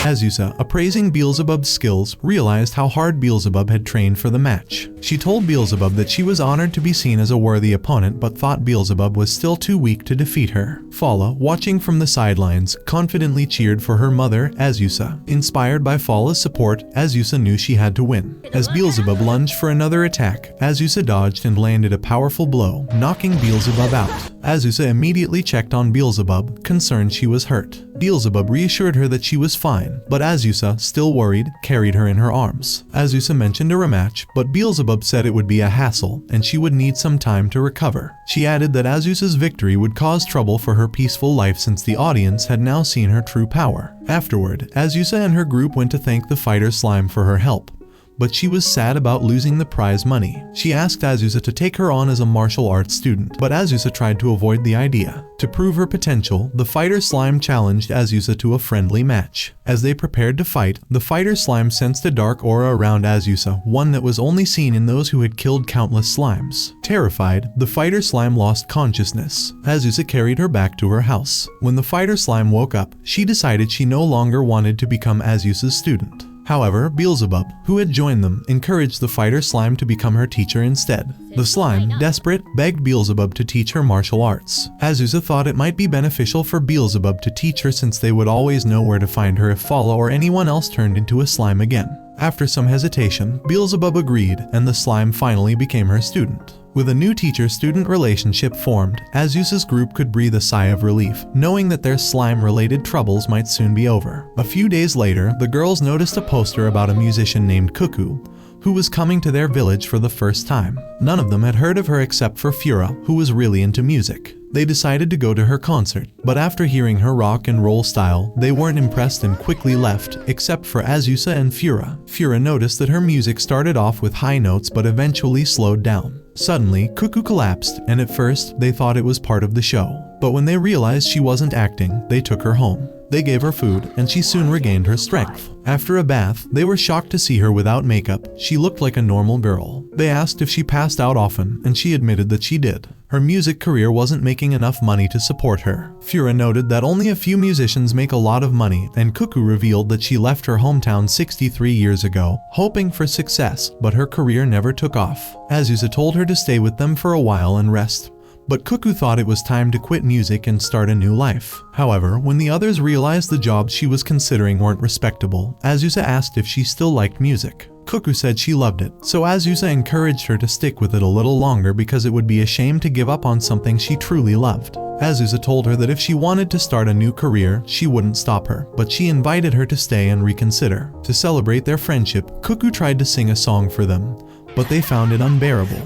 Azusa, appraising Beelzebub's skills, realized how hard Beelzebub had trained for the match. She told Beelzebub that she was honored to be seen as a worthy opponent but thought Beelzebub was still too weak to defeat her. Fala, watching from the sidelines, confidently cheered for her mother, Azusa. Inspired by Fala's support, Azusa knew she had to win. As Beelzebub lunged for another attack, Azusa dodged and landed a powerful blow, knocking Beelzebub out. Azusa immediately checked on Beelzebub, concerned she was hurt. Beelzebub reassured her that she was fine, again, but Azusa, still worried, carried her in her arms. Azusa mentioned a rematch, but Beelzebub said it would be a hassle, and she would need some time to recover. She added that Azusa's victory would cause trouble for her peaceful life since the audience had now seen her true power. Afterward, Azusa and her group went to thank the fighter slime for her help, but she was sad about losing the prize money. She asked Azusa to take her on as a martial arts student, but Azusa tried to avoid the idea. To prove her potential, the fighter slime challenged Azusa to a friendly match. As they prepared to fight, the fighter slime sensed a dark aura around Azusa, one that was only seen in those who had killed countless slimes. Terrified, the fighter slime lost consciousness. Azusa carried her back to her house. When the fighter slime woke up, she decided she no longer wanted to become Azusa's student. However, Beelzebub, who had joined them, encouraged the fighter slime to become her teacher instead. The slime, desperate, begged Beelzebub to teach her martial arts. Azusa thought it might be beneficial for Beelzebub to teach her since they would always know where to find her if Fala or anyone else turned into a slime again. After some hesitation, Beelzebub agreed, and the slime finally became her student. With a new teacher-student relationship formed, Azusa's group could breathe a sigh of relief, knowing that their slime-related troubles might soon be over. A few days later, the girls noticed a poster about a musician named Cuckoo, who was coming to their village for the first time. None of them had heard of her except for Fura, who was really into music. They decided to go to her concert, but after hearing her rock and roll style, they weren't impressed and quickly left, except for Azusa and Fura. Fura noticed that her music started off with high notes but eventually slowed down. Suddenly, Cuckoo collapsed, and at first, they thought it was part of the show. But when they realized she wasn't acting, they took her home. They gave her food, and she soon regained her strength. After a bath, they were shocked to see her without makeup. She looked like a normal girl. They asked if she passed out often, and she admitted that she did. Her music career wasn't making enough money to support her. Fura noted that only a few musicians make a lot of money, and Cuckoo revealed that she left her hometown 63 years ago, hoping for success, but her career never took off. Azusa told her to stay with them for a while and rest, but Cuckoo thought it was time to quit music and start a new life. However, when the others realized the jobs she was considering weren't respectable, Azusa asked if she still liked music. Cuckoo said she loved it, so Azusa encouraged her to stick with it a little longer because it would be a shame to give up on something she truly loved. Azusa told her that if she wanted to start a new career, she wouldn't stop her, but she invited her to stay and reconsider. To celebrate their friendship, Cuckoo tried to sing a song for them, but they found it unbearable.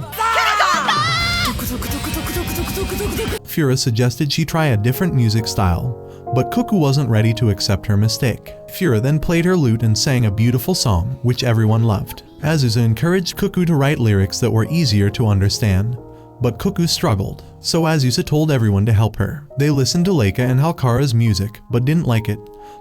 Fura suggested she try a different music style, but Cuckoo wasn't ready to accept her mistake. Fura then played her lute and sang a beautiful song, which everyone loved. Azusa encouraged Cuckoo to write lyrics that were easier to understand, but Cuckoo struggled, so Azusa told everyone to help her. They listened to Leica and Halkara's music, but didn't like it,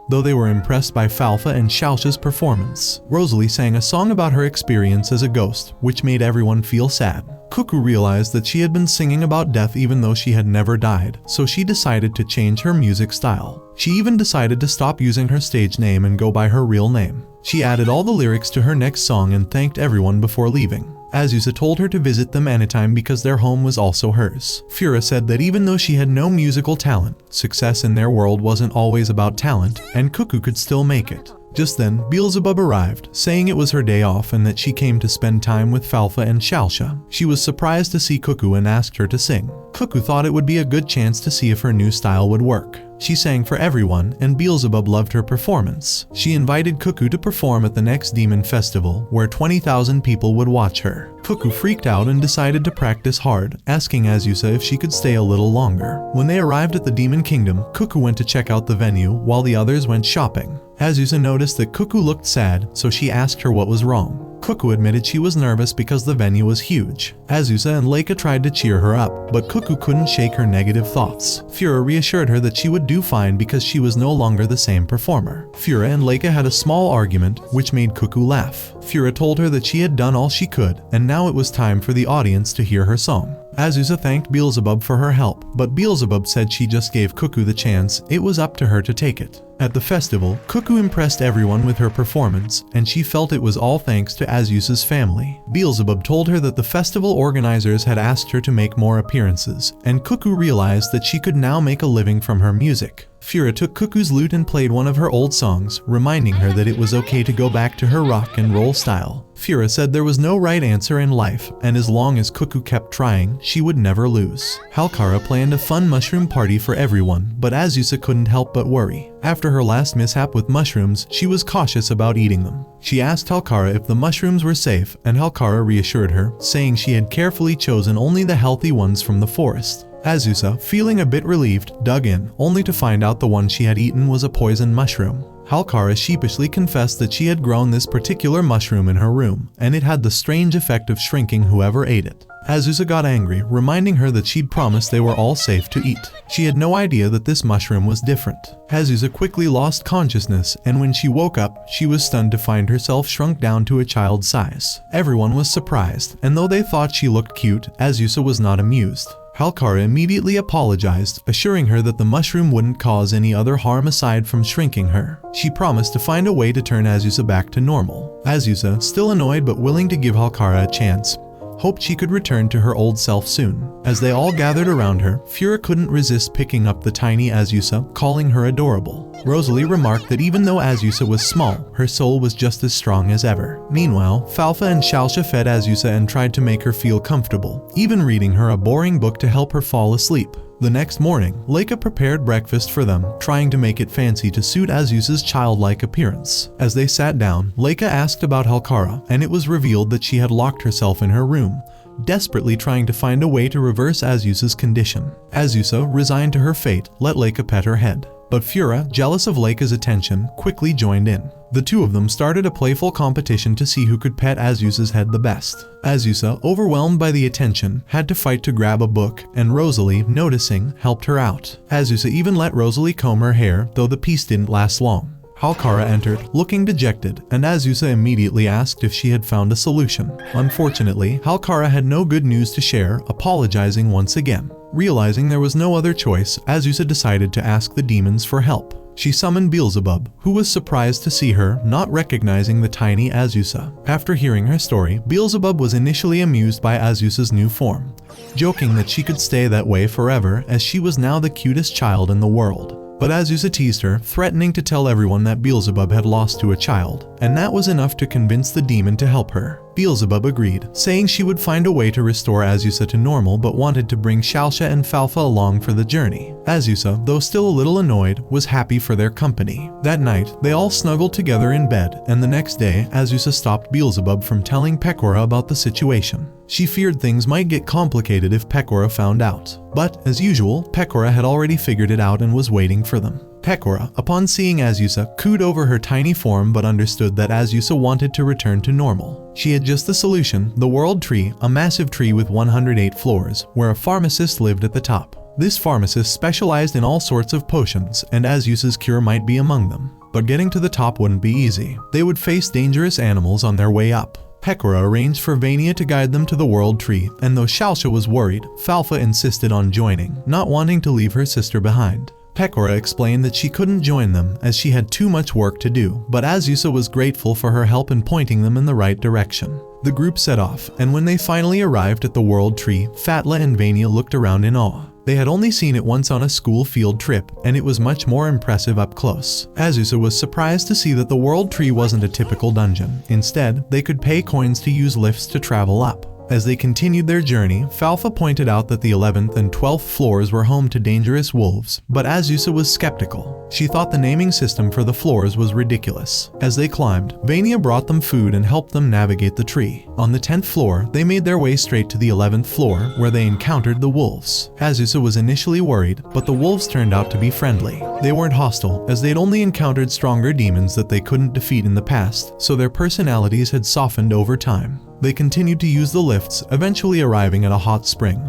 though they were impressed by Falfa and Shausha's performance. Rosalie sang a song about her experience as a ghost, which made everyone feel sad. Cuckoo realized that she had been singing about death even though she had never died, so she decided to change her music style. She even decided to stop using her stage name and go by her real name. She added all the lyrics to her next song and thanked everyone before leaving. Azusa told her to visit them anytime because their home was also hers. Fura said that even though she had no musical talent, success in their world wasn't always about talent, and Cuckoo could still make it. Just then, Beelzebub arrived, saying it was her day off and that she came to spend time with Falfa and Shausha. She was surprised to see Cuckoo and asked her to sing. Cuckoo thought it would be a good chance to see if her new style would work. She sang for everyone, and Beelzebub loved her performance. She invited Cuckoo to perform at the next demon festival, where 20,000 people would watch her. Cuckoo freaked out and decided to practice hard, asking Azusa if she could stay a little longer. When they arrived at the demon kingdom, Cuckoo went to check out the venue, while the others went shopping. Azusa noticed that Cuckoo looked sad, so she asked her what was wrong. Cuckoo admitted she was nervous because the venue was huge. Azusa and Leica tried to cheer her up, but Cuckoo couldn't shake her negative thoughts. Fura reassured her that she would do fine because she was no longer the same performer. Fura and Leica had a small argument, which made Cuckoo laugh. Fura told her that she had done all she could, and now it was time for the audience to hear her song. Azusa thanked Beelzebub for her help, but Beelzebub said she just gave Cuckoo the chance, it was up to her to take it. At the festival, Cuckoo impressed everyone with her performance, and she felt it was all thanks to Azusa's family. Beelzebub told her that the festival organizers had asked her to make more appearances, and Cuckoo realized that she could now make a living from her music. Fura took Cuckoo's lute and played one of her old songs, reminding her that it was okay to go back to her rock and roll style. Fura said there was no right answer in life, and as long as Cuckoo kept trying, she would never lose. Halkara planned a fun mushroom party for everyone, but Azusa couldn't help but worry. After after her last mishap with mushrooms, she was cautious about eating them. She asked Halkara if the mushrooms were safe, and Halkara reassured her, saying she had carefully chosen only the healthy ones from the forest. Azusa, feeling a bit relieved, dug in, only to find out the one she had eaten was a poison mushroom. Halkara sheepishly confessed that she had grown this particular mushroom in her room, and it had the strange effect of shrinking whoever ate it. Azusa got angry, reminding her that she'd promised they were all safe to eat. She had no idea that this mushroom was different. Azusa quickly lost consciousness, and when she woke up, she was stunned to find herself shrunk down to a child's size. Everyone was surprised, and though they thought she looked cute, Azusa was not amused. Halkara immediately apologized, assuring her that the mushroom wouldn't cause any other harm aside from shrinking her. She promised to find a way to turn Azusa back to normal. Azusa, still annoyed but willing to give Halkara a chance, hoped she could return to her old self soon. As they all gathered around her, Fura couldn't resist picking up the tiny Azusa, calling her adorable. Rosalie remarked that even though Azusa was small, her soul was just as strong as ever. Meanwhile, Falfa and Shalsha fed Azusa and tried to make her feel comfortable, even reading her a boring book to help her fall asleep. The next morning, Leica prepared breakfast for them, trying to make it fancy to suit Azusa's childlike appearance. As they sat down, Leica asked about Halkara, and it was revealed that she had locked herself in her room, desperately trying to find a way to reverse Azusa's condition. Azusa, resigned to her fate, let Leica pet her head. But Fura, jealous of Leica's attention, quickly joined in. The two of them started a playful competition to see who could pet Azusa's head the best. Azusa, overwhelmed by the attention, had to fight to grab a book, and Rosalie, noticing, helped her out. Azusa even let Rosalie comb her hair, though the piece didn't last long. Halkara entered, looking dejected, and Azusa immediately asked if she had found a solution. Unfortunately, Halkara had no good news to share, apologizing once again. Realizing there was no other choice, Azusa decided to ask the demons for help. She summoned Beelzebub, who was surprised to see her, not recognizing the tiny Azusa. After hearing her story, Beelzebub was initially amused by Azusa's new form, joking that she could stay that way forever as she was now the cutest child in the world. But Azusa teased her, threatening to tell everyone that Beelzebub had lost to a child, and that was enough to convince the demon to help her. Beelzebub agreed, saying she would find a way to restore Azusa to normal but wanted to bring Shalsha and Falfa along for the journey. Azusa, though still a little annoyed, was happy for their company. That night, they all snuggled together in bed, and the next day, Azusa stopped Beelzebub from telling Pecora about the situation. She feared things might get complicated if Pecora found out. But, as usual, Pecora had already figured it out and was waiting for them. Pecora, upon seeing Azusa, cooed over her tiny form but understood that Azusa wanted to return to normal. She had just the solution, the World Tree, a massive tree with 108 floors, where a pharmacist lived at the top. This pharmacist specialized in all sorts of potions, and Azusa's cure might be among them. But getting to the top wouldn't be easy. They would face dangerous animals on their way up. Pecora arranged for Vania to guide them to the World Tree, and though Shalsha was worried, Falfa insisted on joining, not wanting to leave her sister behind. Pecora explained that she couldn't join them as she had too much work to do, but Azusa was grateful for her help in pointing them in the right direction. The group set off, and when they finally arrived at the World Tree, Fatla and Vania looked around in awe. They had only seen it once on a school field trip, and it was much more impressive up close. Azusa was surprised to see that the World Tree wasn't a typical dungeon. Instead, they could pay coins to use lifts to travel up. As they continued their journey, Falfa pointed out that the 11th and 12th floors were home to dangerous wolves, but Azusa was skeptical. She thought the naming system for the floors was ridiculous. As they climbed, Vania brought them food and helped them navigate the tree. On the 10th floor, they made their way straight to the 11th floor, where they encountered the wolves. Azusa was initially worried, but the wolves turned out to be friendly. They weren't hostile, as they'd only encountered stronger demons that they couldn't defeat in the past, so their personalities had softened over time. They continued to use the lifts, eventually arriving at a hot spring,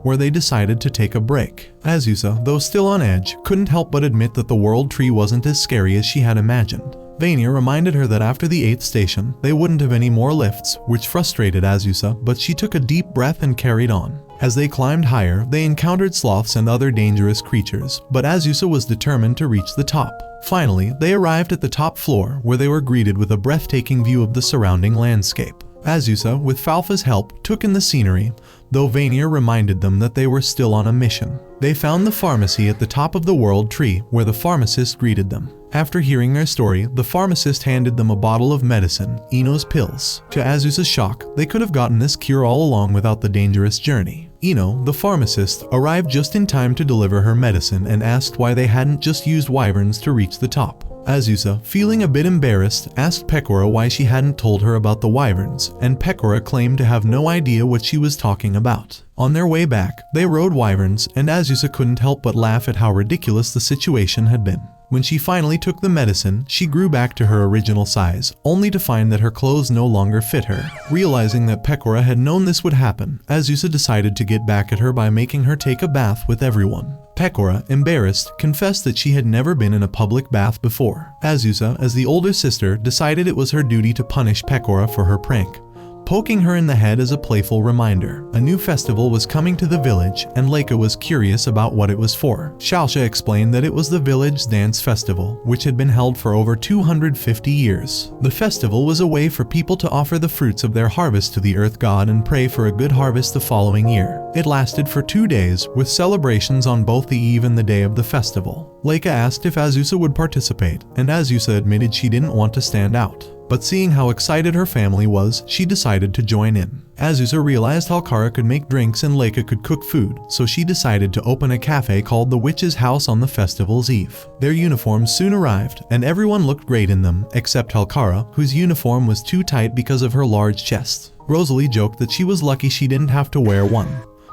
where they decided to take a break. Azusa, though still on edge, couldn't help but admit that the World Tree wasn't as scary as she had imagined. Vania reminded her that after the 8th station, they wouldn't have any more lifts, which frustrated Azusa, but she took a deep breath and carried on. As they climbed higher, they encountered sloths and other dangerous creatures, but Azusa was determined to reach the top. Finally, they arrived at the top floor, where they were greeted with a breathtaking view of the surrounding landscape. Azusa, with Falfa's help, took in the scenery, though Vania reminded them that they were still on a mission. They found the pharmacy at the top of the World Tree, where the pharmacist greeted them. After hearing their story, the pharmacist handed them a bottle of medicine, Eno's pills. To Azusa's shock, they could have gotten this cure all along without the dangerous journey. Ino, the pharmacist, arrived just in time to deliver her medicine and asked why they hadn't just used wyverns to reach the top. Azusa, feeling a bit embarrassed, asked Pecora why she hadn't told her about the wyverns, and Pecora claimed to have no idea what she was talking about. On their way back, they rode wyverns, and Azusa couldn't help but laugh at how ridiculous the situation had been. When she finally took the medicine, she grew back to her original size, only to find that her clothes no longer fit her. Realizing that Pecora had known this would happen, Azusa decided to get back at her by making her take a bath with everyone. Pecora, embarrassed, confessed that she had never been in a public bath before. Azusa, as the older sister, decided it was her duty to punish Pecora for her prank, poking her in the head as a playful reminder. A new festival was coming to the village, and Leica was curious about what it was for. Shalsha explained that it was the village dance festival, which had been held for over 250 years. The festival was a way for people to offer the fruits of their harvest to the earth god and pray for a good harvest the following year. It lasted for 2 days, with celebrations on both the eve and the day of the festival. Leica asked if Azusa would participate, and Azusa admitted she didn't want to stand out. But seeing how excited her family was, she decided to join in. Azusa realized Halkara could make drinks and Leica could cook food, so she decided to open a cafe called the Witch's House on the festival's eve. Their uniforms soon arrived, and everyone looked great in them, except Halkara, whose uniform was too tight because of her large chest. Rosalie joked that she was lucky she didn't have to wear one,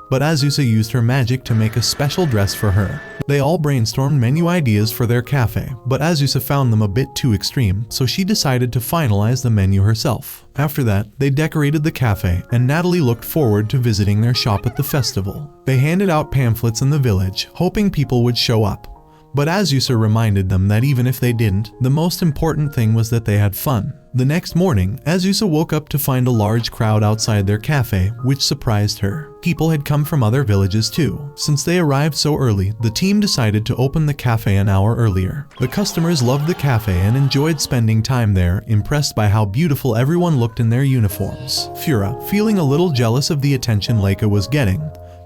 but Azusa used her magic to make a special dress for her. They all brainstormed menu ideas for their cafe, but Azusa found them a bit too extreme, so she decided to finalize the menu herself. After that, they decorated the cafe, and Natalie looked forward to visiting their shop at the festival. They handed out pamphlets in the village, hoping people would show up. But Azusa reminded them that even if they didn't, the most important thing was that they had fun. The next morning, Azusa woke up to find a large crowd outside their cafe, which surprised her. People had come from other villages too. Since they arrived so early, the team decided to open the cafe an hour earlier. The customers loved the cafe and enjoyed spending time there, impressed by how beautiful everyone looked in their uniforms. Fura, feeling a little jealous of the attention Leica was getting,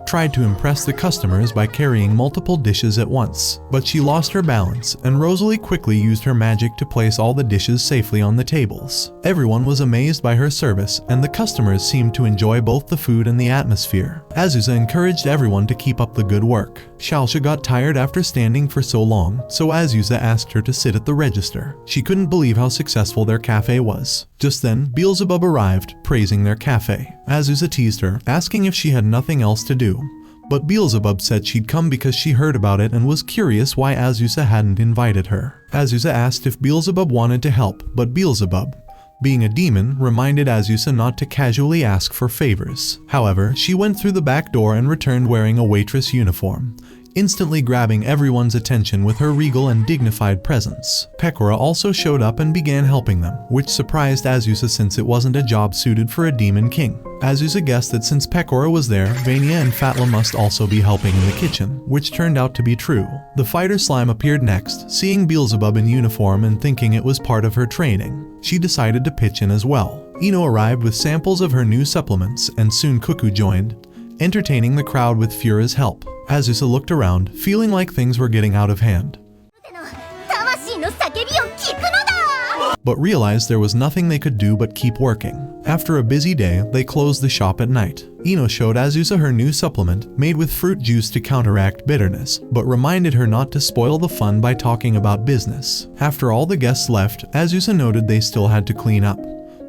tried to impress the customers by carrying multiple dishes at once. But she lost her balance, and Rosalie quickly used her magic to place all the dishes safely on the tables. Everyone was amazed by her service, and the customers seemed to enjoy both the food and the atmosphere. Azusa encouraged everyone to keep up the good work. Shalsha got tired after standing for so long, so Azusa asked her to sit at the register. She couldn't believe how successful their cafe was. Just then, Beelzebub arrived, praising their cafe. Azusa teased her, asking if she had nothing else to do. But Beelzebub said she'd come because she heard about it and was curious why Azusa hadn't invited her. Azusa asked if Beelzebub wanted to help, but Beelzebub, being a demon, reminded Azusa not to casually ask for favors. However, she went through the back door and returned wearing a waitress uniform, instantly grabbing everyone's attention with her regal and dignified presence. Pecora also showed up and began helping them, which surprised Azusa since it wasn't a job suited for a demon king. Azusa guessed that since Pecora was there, Vania and Fatla must also be helping in the kitchen, which turned out to be true. The fighter slime appeared next, seeing Beelzebub in uniform and thinking it was part of her training. She decided to pitch in as well. Ino arrived with samples of her new supplements, and soon Cuckoo joined, entertaining the crowd with Fura's help. Azusa looked around, feeling like things were getting out of hand, but realized there was nothing they could do but keep working. After a busy day, they closed the shop at night. Ino showed Azusa her new supplement, made with fruit juice to counteract bitterness, but reminded her not to spoil the fun by talking about business. After all the guests left, Azusa noted they still had to clean up,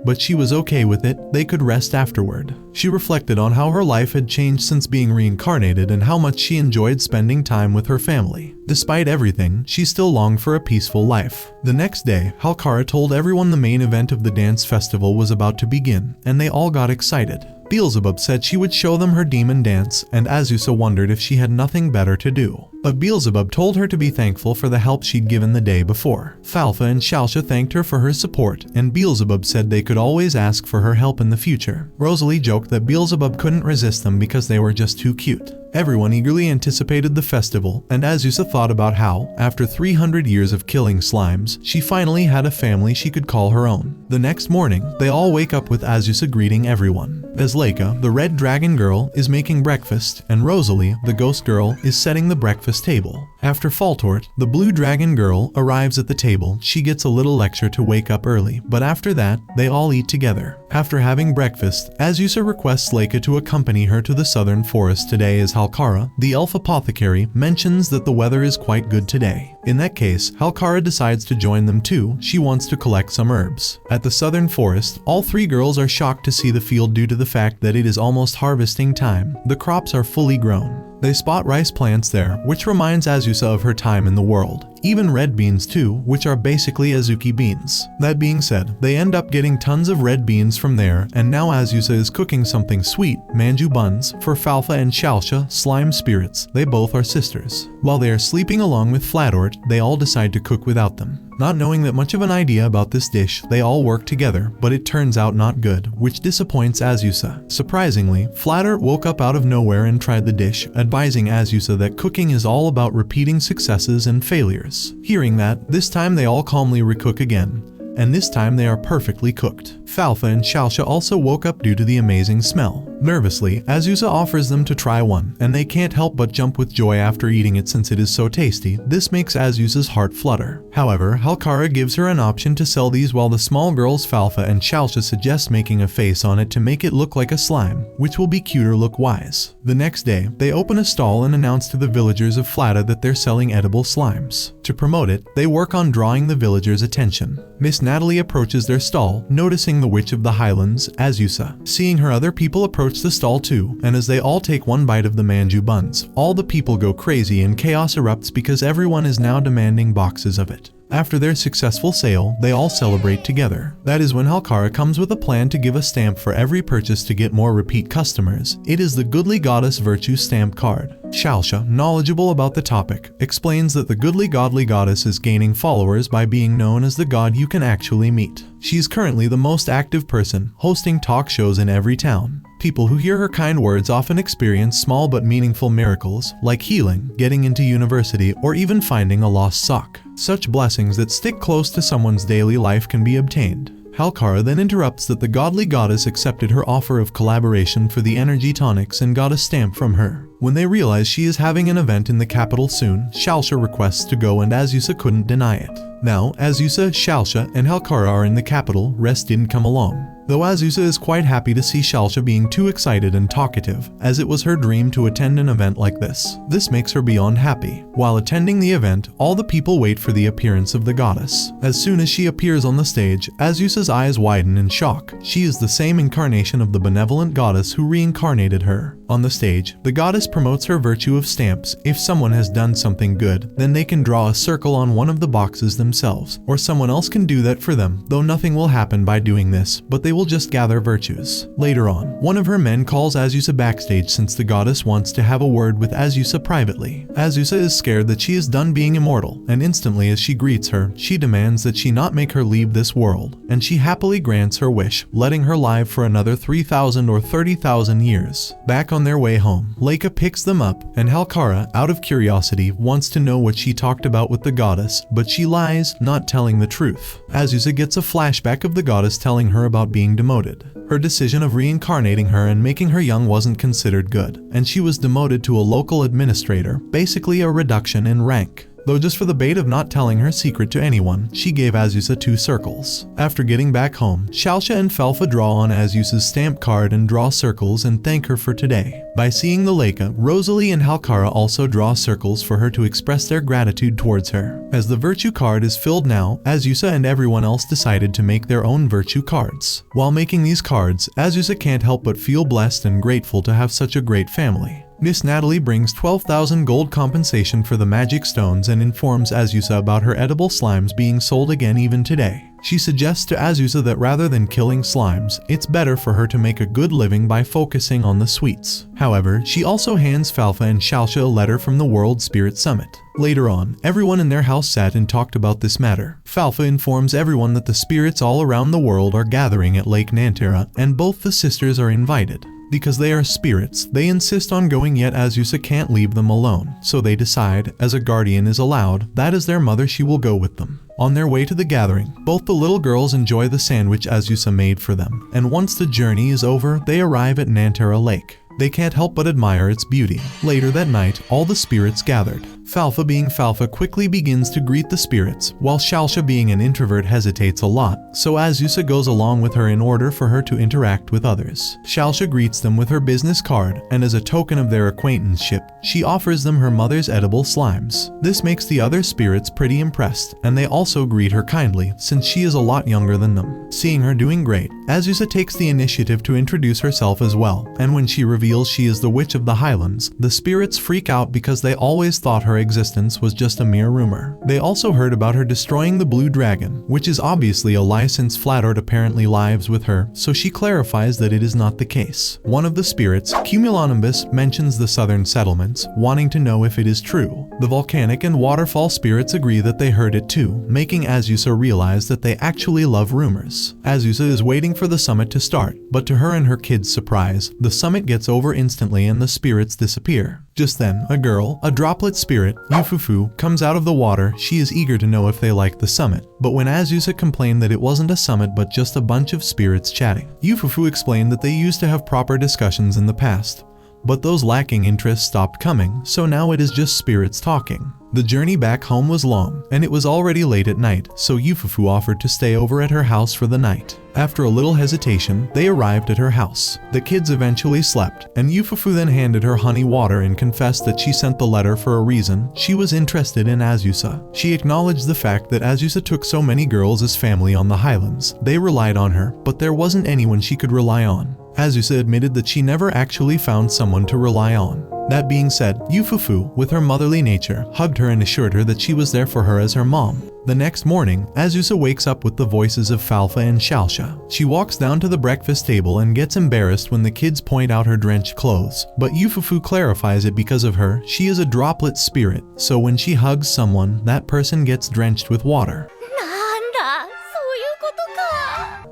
but she was okay with it. They could rest afterward. She reflected on how her life had changed since being reincarnated and how much she enjoyed spending time with her family. Despite everything, she still longed for a peaceful life. The next day, Halkara told everyone the main event of the dance festival was about to begin, and they all got excited. Beelzebub said she would show them her demon dance, and Azusa wondered if she had nothing better to do. But Beelzebub told her to be thankful for the help she'd given the day before. Falfa and Shalsha thanked her for her support, and Beelzebub said they could always ask for her help in the future. Rosalie joked that Beelzebub couldn't resist them because they were just too cute. Everyone eagerly anticipated the festival, and Azusa thought about how, after 300 years of killing slimes, she finally had a family she could call her own. The next morning, they all wake up with Azusa greeting everyone. Leica, the red dragon girl, is making breakfast, and Rosalie, the ghost girl, is setting the breakfast table. After Faltort, the blue dragon girl, arrives at the table, she gets a little lecture to wake up early, but after that, they all eat together. After having breakfast, Azusa requests Leica to accompany her to the southern forest today as Halkara, the elf apothecary, mentions that the weather is quite good today. In that case, Halkara decides to join them too. She wants to collect some herbs. At the southern forest, all three girls are shocked to see the field due to the fact that it is almost harvesting time. The crops are fully grown. They spot rice plants there, which reminds Azusa of her time in the world. Even red beans too, which are basically Azuki beans. That being said, they end up getting tons of red beans from there, and now Azusa is cooking something sweet, manju buns, for Falfa and Shalsha, slime spirits. They both are sisters. While they are sleeping along with Flatort, they all decide to cook without them. Not knowing that much of an idea about this dish, they all work together, but it turns out not good, which disappoints Azusa. Surprisingly, Flatort woke up out of nowhere and tried the dish, advising Azusa that cooking is all about repeating successes and failures. Hearing that, this time they all calmly recook again, and this time they are perfectly cooked. Falfa and Shalsha also woke up due to the amazing smell. Nervously, Azusa offers them to try one, and they can't help but jump with joy after eating it since it is so tasty. This makes Azusa's heart flutter. However, Halkara gives her an option to sell these while the small girls Falfa and Shalsha suggest making a face on it to make it look like a slime, which will be cuter look-wise. The next day, they open a stall and announce to the villagers of Flata that they're selling edible slimes. To promote it, they work on drawing the villagers' attention. Miss Natalie approaches their stall, noticing the Witch of the Highlands, Azusa. Seeing her, other people approach the stall too, and as they all take one bite of the manju buns, all the people go crazy and chaos erupts because everyone is now demanding boxes of it. After their successful sale, they all celebrate together. That is when Halkara comes with a plan to give a stamp for every purchase to get more repeat customers. It is the Goodly Goddess Virtue stamp card. Shalsha, knowledgeable about the topic, explains that the Goodly Godly Goddess is gaining followers by being known as the god you can actually meet. She's currently the most active person, hosting talk shows in every town. People who hear her kind words often experience small but meaningful miracles, like healing, getting into university, or even finding a lost sock. Such blessings that stick close to someone's daily life can be obtained. Halkara then interrupts that the godly goddess accepted her offer of collaboration for the energy tonics and got a stamp from her. When they realize she is having an event in the capital soon, Shalsha requests to go and Azusa couldn't deny it. Now, Azusa, Shalsha, and Halkara are in the capital. Rest didn't come along. Though Azusa is quite happy to see Shalsha being too excited and talkative, as it was her dream to attend an event like this. This makes her beyond happy. While attending the event, all the people wait for the appearance of the goddess. As soon as she appears on the stage, Azusa's eyes widen in shock. She is the same incarnation of the benevolent goddess who reincarnated her. On the stage, the goddess promotes her virtue of stamps. If someone has done something good, then they can draw a circle on one of the boxes themselves, or someone else can do that for them, though nothing will happen by doing this, but they will just gather virtues. Later on, one of her men calls Azusa backstage since the goddess wants to have a word with Azusa privately. Azusa is scared that she is done being immortal, and instantly as she greets her, she demands that she not make her leave this world, and she happily grants her wish, letting her live for another 3,000 or 30,000 years. Back on their way home, Leica picks them up, and Halkara, out of curiosity, wants to know what she talked about with the goddess, but she lies, not telling the truth. Azusa gets a flashback of the goddess telling her about being demoted. Her decision of reincarnating her and making her young wasn't considered good, and she was demoted to a local administrator, basically a reduction in rank. Though just for the bait of not telling her secret to anyone, she gave Azusa 2 circles. After getting back home, Shalsha and Falfa draw on Azusa's stamp card and draw circles and thank her for today. By seeing the Leica, Rosalie and Halkara also draw circles for her to express their gratitude towards her. As the virtue card is filled now, Azusa and everyone else decided to make their own virtue cards. While making these cards, Azusa can't help but feel blessed and grateful to have such a great family. Miss Natalie brings 12,000 gold compensation for the magic stones and informs Azusa about her edible slimes being sold again even today. She suggests to Azusa that rather than killing slimes, it's better for her to make a good living by focusing on the sweets. However, she also hands Falfa and Shalsha a letter from the World Spirit Summit. Later on, everyone in their house sat and talked about this matter. Falfa informs everyone that the spirits all around the world are gathering at Lake Nantera, and both the sisters are invited. Because they are spirits, they insist on going, yet Azusa can't leave them alone, so they decide, as a guardian is allowed, that as their mother she will go with them. On their way to the gathering, both the little girls enjoy the sandwich Azusa made for them, and once the journey is over, they arrive at Nantera Lake. They can't help but admire its beauty. Later that night, all the spirits gathered. Falfa, being Falfa, quickly begins to greet the spirits, while Shalsha, being an introvert, hesitates a lot, so Azusa goes along with her in order for her to interact with others. Shalsha greets them with her business card, and as a token of their acquaintanceship, she offers them her mother's edible slimes. This makes the other spirits pretty impressed, and they also greet her kindly, since she is a lot younger than them. Seeing her doing great, Azusa takes the initiative to introduce herself as well, and when she reveals she is the Witch of the Highlands, the spirits freak out because they always thought her existence was just a mere rumor. They also heard about her destroying the Blue Dragon, which is obviously a lie since Flatort apparently lives with her, so she clarifies that it is not the case. One of the spirits, Cumulonimbus, mentions the southern settlements, wanting to know if it is true. The volcanic and waterfall spirits agree that they heard it too, making Azusa realize that they actually love rumors. Azusa is waiting for the summit to start, but to her and her kids' surprise, the summit gets over instantly and the spirits disappear. Just then, a girl, a droplet spirit, Yufufu, comes out of the water. She is eager to know if they like the summit, but when Azusa complained that it wasn't a summit but just a bunch of spirits chatting, Yufufu explained that they used to have proper discussions in the past, but those lacking interest stopped coming, so now it is just spirits talking. The journey back home was long, and it was already late at night, so Yufufu offered to stay over at her house for the night. After a little hesitation, they arrived at her house. The kids eventually slept, and Yufufu then handed her honey water and confessed that she sent the letter for a reason. She was interested in Azusa. She acknowledged the fact that Azusa took so many girls as family on the Highlands. They relied on her, but there wasn't anyone she could rely on. Azusa admitted that she never actually found someone to rely on. That being said, Yufufu, with her motherly nature, hugged her and assured her that she was there for her as her mom. The next morning, Azusa wakes up with the voices of Falfa and Shalsha. She walks down to the breakfast table and gets embarrassed when the kids point out her drenched clothes, but Yufufu clarifies it because of her. She is a droplet spirit, so when she hugs someone, that person gets drenched with water.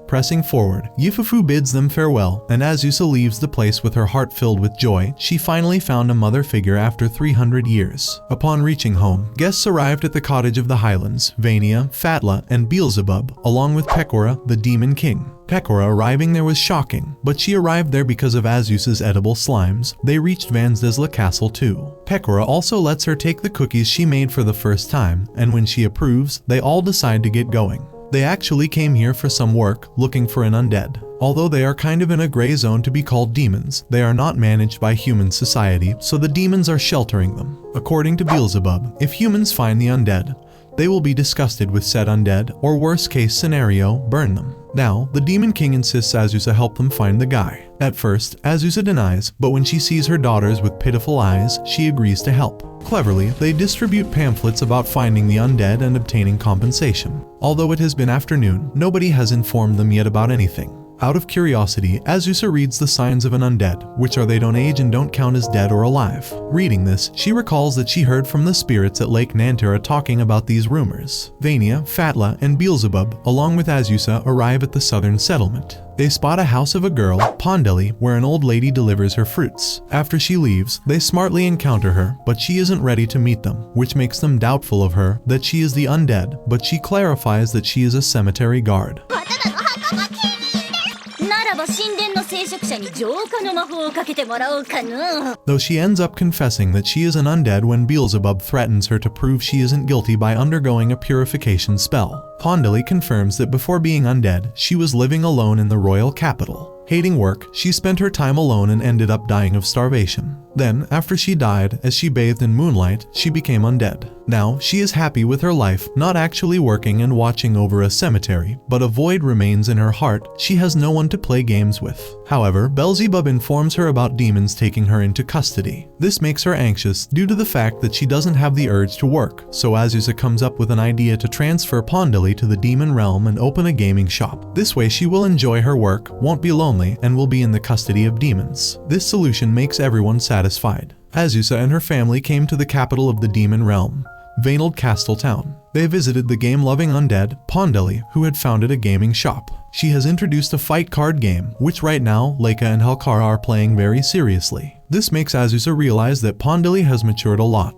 Pressing forward, Yufufu bids them farewell, and Azusa leaves the place with her heart filled with joy. She finally found a mother figure after 300 years. Upon reaching home, guests arrived at the cottage of the Highlands, Vania, Fatla, and Beelzebub, along with Pecora, the Demon King. Pecora arriving there was shocking, but she arrived there because of Azusa's edible slimes. They reached Vansdesla Castle too. Pecora also lets her take the cookies she made for the first time, and when she approves, they all decide to get going. They actually came here for some work, looking for an undead. Although they are kind of in a gray zone to be called demons, they are not managed by human society, so the demons are sheltering them. According to Beelzebub, if humans find the undead, they will be disgusted with said undead, or worst case scenario, burn them. Now, the Demon King insists Azusa help them find the guy. At first, Azusa denies, but when she sees her daughters with pitiful eyes, she agrees to help. Cleverly, they distribute pamphlets about finding the undead and obtaining compensation. Although it has been afternoon, nobody has informed them yet about anything. Out of curiosity, Azusa reads the signs of an undead, which are they don't age and don't count as dead or alive. Reading this, she recalls that she heard from the spirits at Lake Nantara talking about these rumors. Vania, Fatla, and Beelzebub, along with Azusa, arrive at the southern settlement. They spot a house of a girl, Pondeli, where an old lady delivers her fruits. After she leaves, they smartly encounter her, but she isn't ready to meet them, which makes them doubtful of her, that she is the undead, but she clarifies that she is a cemetery guard. Though she ends up confessing that she is an undead when Beelzebub threatens her to prove she isn't guilty by undergoing a purification spell. Pondeli confirms that before being undead, she was living alone in the royal capital. Hating work, she spent her time alone and ended up dying of starvation. Then, after she died, as she bathed in moonlight, she became undead. Now, she is happy with her life, not actually working and watching over a cemetery, but a void remains in her heart. She has no one to play games with. However, Beelzebub informs her about demons taking her into custody. This makes her anxious due to the fact that she doesn't have the urge to work, so Azusa comes up with an idea to transfer Pondeli to the demon realm and open a gaming shop. This way she will enjoy her work, won't be lonely, and will be in the custody of demons. This solution makes everyone satisfied. Azusa and her family came to the capital of the demon realm, Vaynald Castle Town. They visited the game-loving undead, Pondeli, who had founded a gaming shop. She has introduced a fight card game, which right now, Leica and Helkara are playing very seriously. This makes Azusa realize that Pondeli has matured a lot.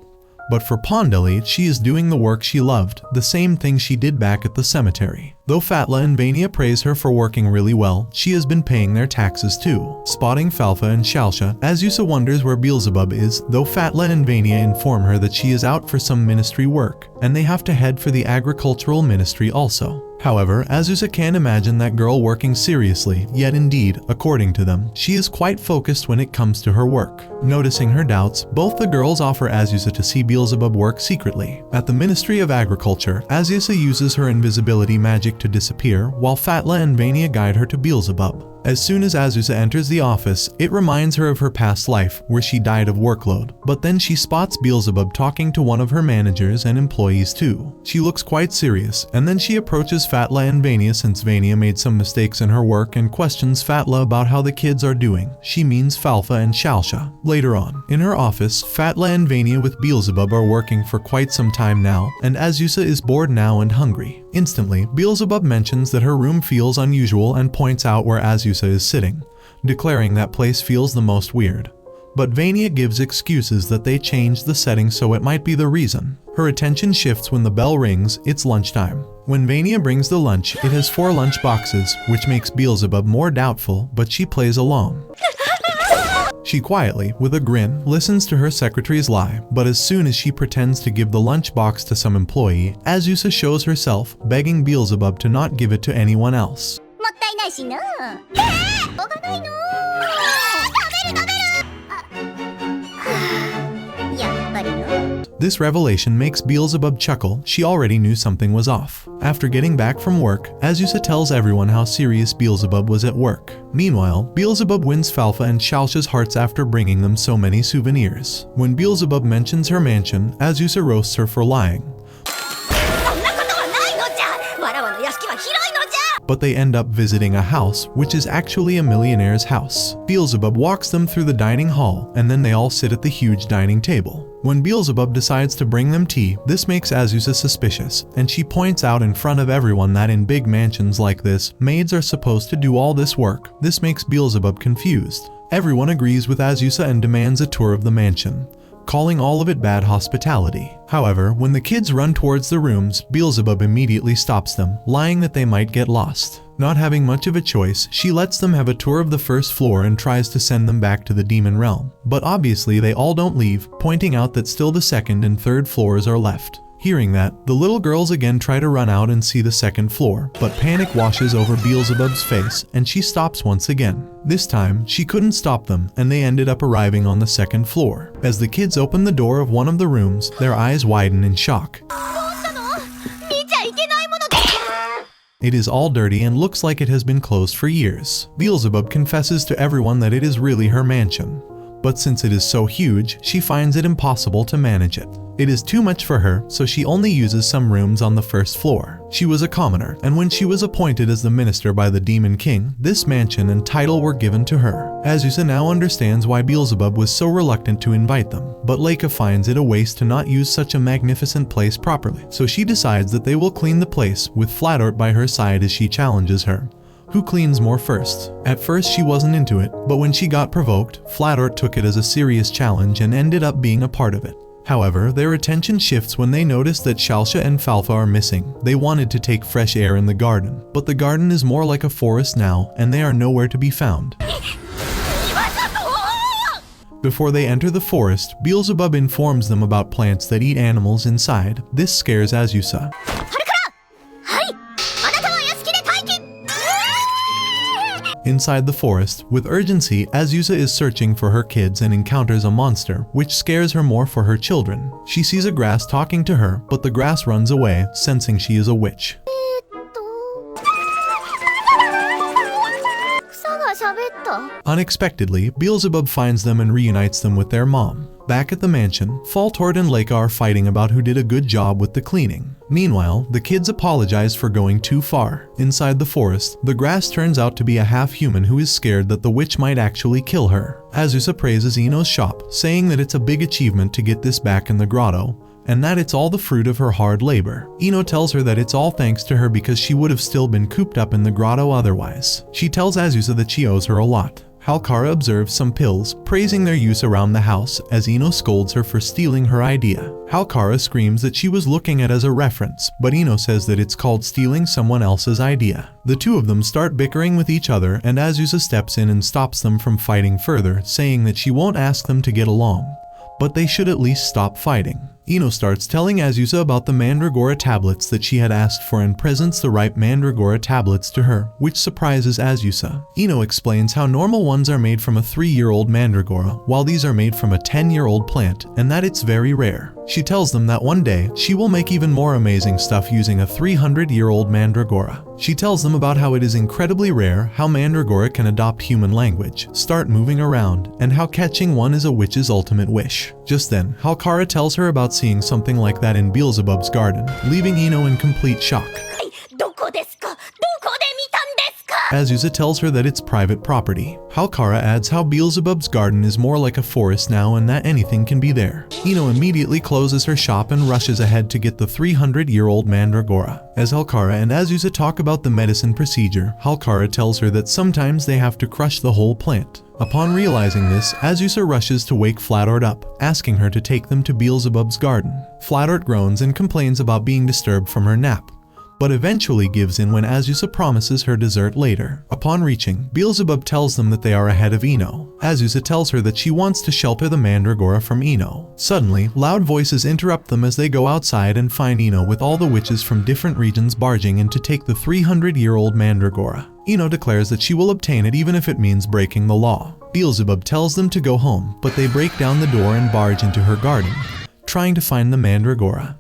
But for Pondeli, she is doing the work she loved, the same thing she did back at the cemetery. Though Fatla and Vania praise her for working really well, she has been paying their taxes too. Spotting Falfa and Shalsha, Azusa wonders where Beelzebub is, though Fatla and Vania inform her that she is out for some ministry work, and they have to head for the agricultural ministry also. However, Azusa can't imagine that girl working seriously, yet indeed, according to them, she is quite focused when it comes to her work. Noticing her doubts, both the girls offer Azusa to see Beelzebub work secretly. At the Ministry of Agriculture, Azusa uses her invisibility magic to disappear, while Fatla and Vania guide her to Beelzebub. As soon as Azusa enters the office, it reminds her of her past life, where she died of workload. But then she spots Beelzebub talking to one of her managers and employees too. She looks quite serious, and then she approaches Fatla and Vania since Vania made some mistakes in her work and questions Fatla about how the kids are doing. She means Falfa and Shalsha. Later on, in her office, Fatla and Vania with Beelzebub are working for quite some time now, and Azusa is bored now and hungry. Instantly, Beelzebub mentions that her room feels unusual and points out where Azusa is sitting, declaring that place feels the most weird. But Vania gives excuses that they changed the setting so it might be the reason. Her attention shifts when the bell rings, it's lunchtime. When Vania brings the lunch, it has 4 lunch boxes, which makes Beelzebub more doubtful, but she plays along. She quietly, with a grin, listens to her secretary's lie, but as soon as she pretends to give the lunchbox to some employee, Azusa shows herself, begging Beelzebub to not give it to anyone else. This revelation makes Beelzebub chuckle. She already knew something was off. After getting back from work, Azusa tells everyone how serious Beelzebub was at work. Meanwhile, Beelzebub wins Falfa and Shalsha's hearts after bringing them so many souvenirs. When Beelzebub mentions her mansion, Azusa roasts her for lying. But they end up visiting a house, which is actually a millionaire's house. Beelzebub walks them through the dining hall, and then they all sit at the huge dining table. When Beelzebub decides to bring them tea, this makes Azusa suspicious, and she points out in front of everyone that in big mansions like this, maids are supposed to do all this work. This makes Beelzebub confused. Everyone agrees with Azusa and demands a tour of the mansion, calling all of it bad hospitality. However, when the kids run towards the rooms, Beelzebub immediately stops them, lying that they might get lost. Not having much of a choice, she lets them have a tour of the first floor and tries to send them back to the demon realm. But obviously they all don't leave, pointing out that still the second and third floors are left. Hearing that, the little girls again try to run out and see the second floor, but panic washes over Beelzebub's face and she stops once again. This time, she couldn't stop them and they ended up arriving on the second floor. As the kids open the door of one of the rooms, their eyes widen in shock. It is all dirty and looks like it has been closed for years. Beelzebub confesses to everyone that it is really her mansion. But since it is so huge, she finds it impossible to manage it. It is too much for her, so she only uses some rooms on the first floor. She was a commoner, and when she was appointed as the minister by the Demon King, this mansion and title were given to her. Azusa now understands why Beelzebub was so reluctant to invite them, but Leica finds it a waste to not use such a magnificent place properly, so she decides that they will clean the place, with Flatort by her side as she challenges her. Who cleans more first? At first she wasn't into it, but when she got provoked, Flatort took it as a serious challenge and ended up being a part of it. However, their attention shifts when they notice that Shalsha and Falfa are missing. They wanted to take fresh air in the garden, but the garden is more like a forest now, and they are nowhere to be found. Before they enter the forest, Beelzebub informs them about plants that eat animals inside. This scares Azusa. Inside the forest, with urgency, Azusa is searching for her kids and encounters a monster, which scares her more for her children. She sees a grass talking to her, but the grass runs away, sensing she is a witch. Unexpectedly, Beelzebub finds them and reunites them with their mom. Back at the mansion, Faltort and Leica are fighting about who did a good job with the cleaning. Meanwhile, the kids apologize for going too far. Inside the forest, the grass turns out to be a half-human who is scared that the witch might actually kill her. Azusa praises Ino's shop, saying that it's a big achievement to get this back in the grotto, and that it's all the fruit of her hard labor. Ino tells her that it's all thanks to her because she would have still been cooped up in the grotto otherwise. She tells Azusa that she owes her a lot. Halkara observes some pills, praising their use around the house as Ino scolds her for stealing her idea. Halkara screams that she was looking at as a reference, but Ino says that it's called stealing someone else's idea. The two of them start bickering with each other, and Azusa steps in and stops them from fighting further, saying that she won't ask them to get along, but they should at least stop fighting. Ino starts telling Azusa about the Mandragora tablets that she had asked for and presents the ripe Mandragora tablets to her, which surprises Azusa. Ino explains how normal ones are made from a 3-year-old Mandragora, while these are made from a 10-year-old plant, and that it's very rare. She tells them that one day, she will make even more amazing stuff using a 300-year-old Mandragora. She tells them about how it is incredibly rare, how Mandragora can adopt human language, start moving around, and how catching one is a witch's ultimate wish. Just then, Halkara tells her about seeing something like that in Beelzebub's garden, leaving Ino in complete shock. Azusa tells her that it's private property. Halkara adds how Beelzebub's garden is more like a forest now and that anything can be there. Ino immediately closes her shop and rushes ahead to get the 300-year-old Mandragora. As Halkara and Azusa talk about the medicine procedure, Halkara tells her that sometimes they have to crush the whole plant. Upon realizing this, Azusa rushes to wake Flatort up, asking her to take them to Beelzebub's garden. Flatort groans and complains about being disturbed from her nap, but eventually gives in when Azusa promises her dessert later. Upon reaching, Beelzebub tells them that they are ahead of Ino. Azusa tells her that she wants to shelter the Mandragora from Ino. Suddenly, loud voices interrupt them as they go outside and find Ino with all the witches from different regions barging in to take the 300-year-old Mandragora. Ino declares that she will obtain it even if it means breaking the law. Beelzebub tells them to go home, but they break down the door and barge into her garden, trying to find the Mandragora.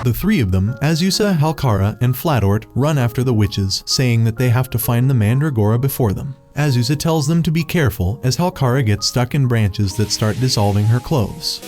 The three of them, Azusa, Halkara, and Flatort, run after the witches, saying that they have to find the Mandragora before them. Azusa tells them to be careful as Halkara gets stuck in branches that start dissolving her clothes.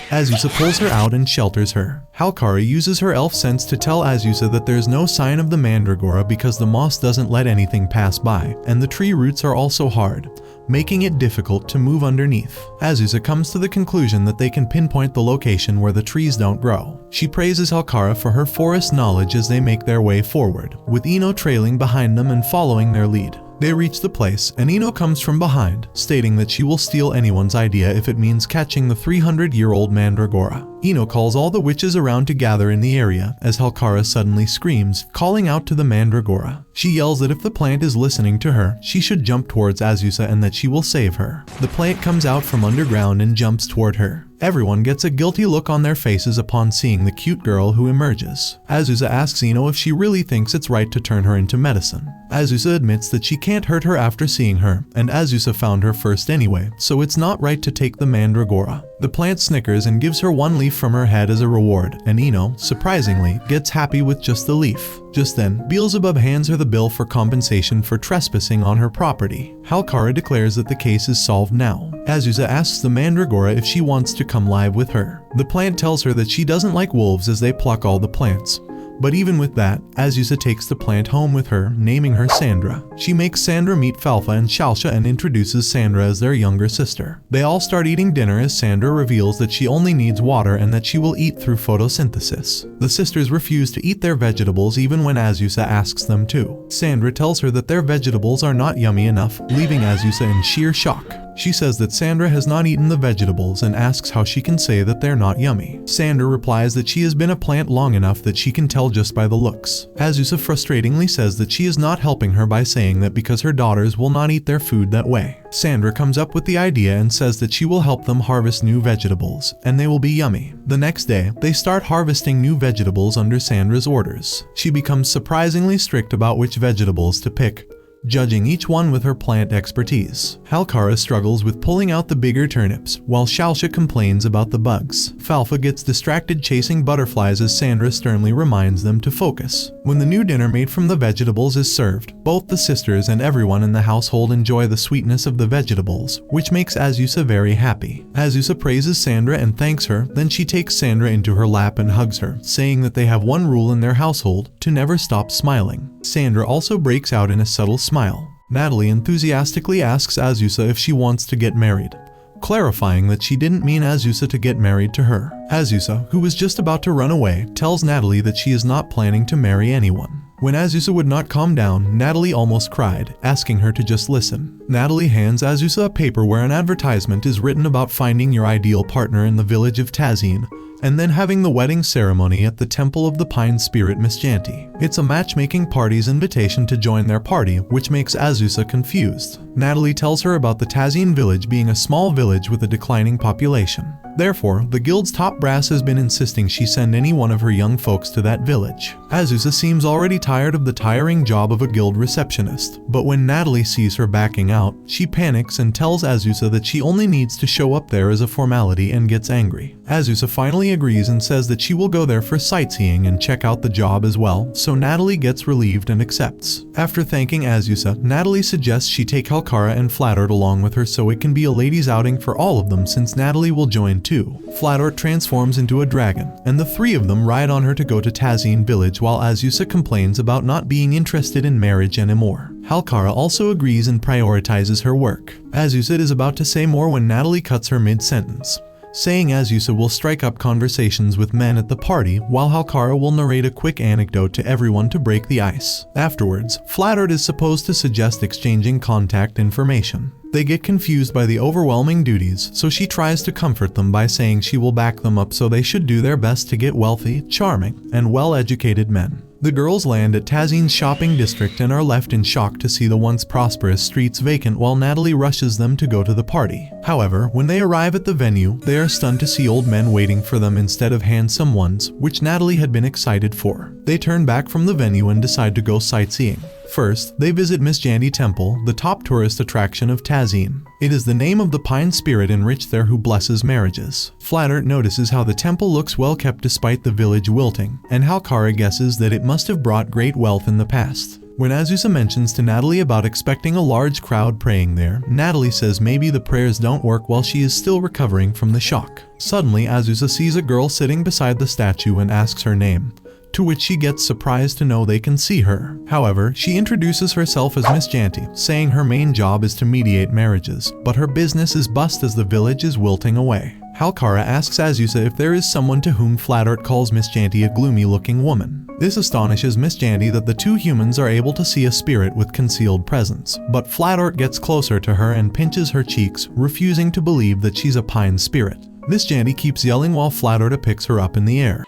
Azusa pulls her out and shelters her. Halkara uses her elf sense to tell Azusa that there's no sign of the Mandragora because the moss doesn't let anything pass by, and the tree roots are also hard, making it difficult to move underneath. Azusa comes to the conclusion that they can pinpoint the location where the trees don't grow. She praises Halkara for her forest knowledge as they make their way forward, with Ino trailing behind them and following their lead. They reach the place, and Ino comes from behind, stating that she will steal anyone's idea if it means catching the 300-year-old Mandragora. Ino calls all the witches around to gather in the area, as Halkara suddenly screams, calling out to the Mandragora. She yells that if the plant is listening to her, she should jump towards Azusa and that she will save her. The plant comes out from underground and jumps toward her. Everyone gets a guilty look on their faces upon seeing the cute girl who emerges. Azusa asks Ino if she really thinks it's right to turn her into medicine. Azusa admits that she can't hurt her after seeing her, and Azusa found her first anyway, so it's not right to take the Mandragora. The plant snickers and gives her one leaf from her head as a reward, and Ino, surprisingly, gets happy with just the leaf. Just then, Beelzebub hands her the bill for compensation for trespassing on her property. Halkara declares that the case is solved now. Azusa asks the Mandragora if she wants to come live with her. The plant tells her that she doesn't like wolves as they pluck all the plants. But even with that, Azusa takes the plant home with her, naming her Sandra. She makes Sandra meet Falfa and Shalsha and introduces Sandra as their younger sister. They all start eating dinner as Sandra reveals that she only needs water and that she will eat through photosynthesis. The sisters refuse to eat their vegetables even when Azusa asks them to. Sandra tells her that their vegetables are not yummy enough, leaving Azusa in sheer shock. She says that Sandra has not eaten the vegetables and asks how she can say that they're not yummy. Sandra replies that she has been a plant long enough that she can tell just by the looks. Azusa frustratingly says that she is not helping her by saying that because her daughters will not eat their food that way. Sandra comes up with the idea and says that she will help them harvest new vegetables, and they will be yummy. The next day, they start harvesting new vegetables under Sandra's orders. She becomes surprisingly strict about which vegetables to pick, judging each one with her plant expertise. Halkara struggles with pulling out the bigger turnips, while Shalsha complains about the bugs. Falfa gets distracted chasing butterflies as Sandra sternly reminds them to focus. When the new dinner made from the vegetables is served, both the sisters and everyone in the household enjoy the sweetness of the vegetables, which makes Azusa very happy. Azusa praises Sandra and thanks her, then she takes Sandra into her lap and hugs her, saying that they have one rule in their household, to never stop smiling. Sandra also breaks out in a subtle smile. Natalie enthusiastically asks Azusa if she wants to get married, clarifying that she didn't mean Azusa to get married to her. Azusa, who was just about to run away, tells Natalie that she is not planning to marry anyone. When Azusa would not calm down, Natalie almost cried, asking her to just listen. Natalie hands Azusa a paper where an advertisement is written about finding your ideal partner in the village of Tazine, and then having the wedding ceremony at the Temple of the Pine Spirit Misjanti. It's a matchmaking party's invitation to join their party, which makes Azusa confused. Natalie tells her about the Tazine village being a small village with a declining population. Therefore, the guild's top brass has been insisting she send any one of her young folks to that village. Azusa seems already tired of the tiring job of a guild receptionist, but when Natalie sees her backing out, she panics and tells Azusa that she only needs to show up there as a formality and gets angry. Azusa finally agrees and says that she will go there for sightseeing and check out the job as well, so Natalie gets relieved and accepts. After thanking Azusa, Natalie suggests she take Halkara and Flatort along with her so it can be a ladies' outing for all of them since Natalie will join too. Flatort transforms into a dragon, and the three of them ride on her to go to Tazine village while Azusa complains about not being interested in marriage anymore. Halkara also agrees and prioritizes her work. Azusa is about to say more when Natalie cuts her mid-sentence, saying Azusa will strike up conversations with men at the party while Halkara will narrate a quick anecdote to everyone to break the ice. Afterwards, Flatort is supposed to suggest exchanging contact information. They get confused by the overwhelming duties, so she tries to comfort them by saying she will back them up so they should do their best to get wealthy, charming, and well-educated men. The girls land at Tazine's shopping district and are left in shock to see the once prosperous streets vacant while Natalie rushes them to go to the party. However, when they arrive at the venue, they are stunned to see old men waiting for them instead of handsome ones, which Natalie had been excited for. They turn back from the venue and decide to go sightseeing. First, they visit Misjanti Temple, the top tourist attraction of Tazine. It is the name of the pine spirit enriched there who blesses marriages. Flatort notices how the temple looks well kept despite the village wilting, and Halkara guesses that it must have brought great wealth in the past. When Azusa mentions to Natalie about expecting a large crowd praying there, Natalie says maybe the prayers don't work while she is still recovering from the shock. Suddenly, Azusa sees a girl sitting beside the statue and asks her name, to which she gets surprised to know they can see her. However, she introduces herself as Misjanti, saying her main job is to mediate marriages, but her business is bust as the village is wilting away. Halkara asks Azusa if there is someone to whom Flatort calls Misjanti a gloomy-looking woman. This astonishes Misjanti that the two humans are able to see a spirit with concealed presence, but Flatort gets closer to her and pinches her cheeks, refusing to believe that she's a pine spirit. Misjanti keeps yelling while Flatort picks her up in the air.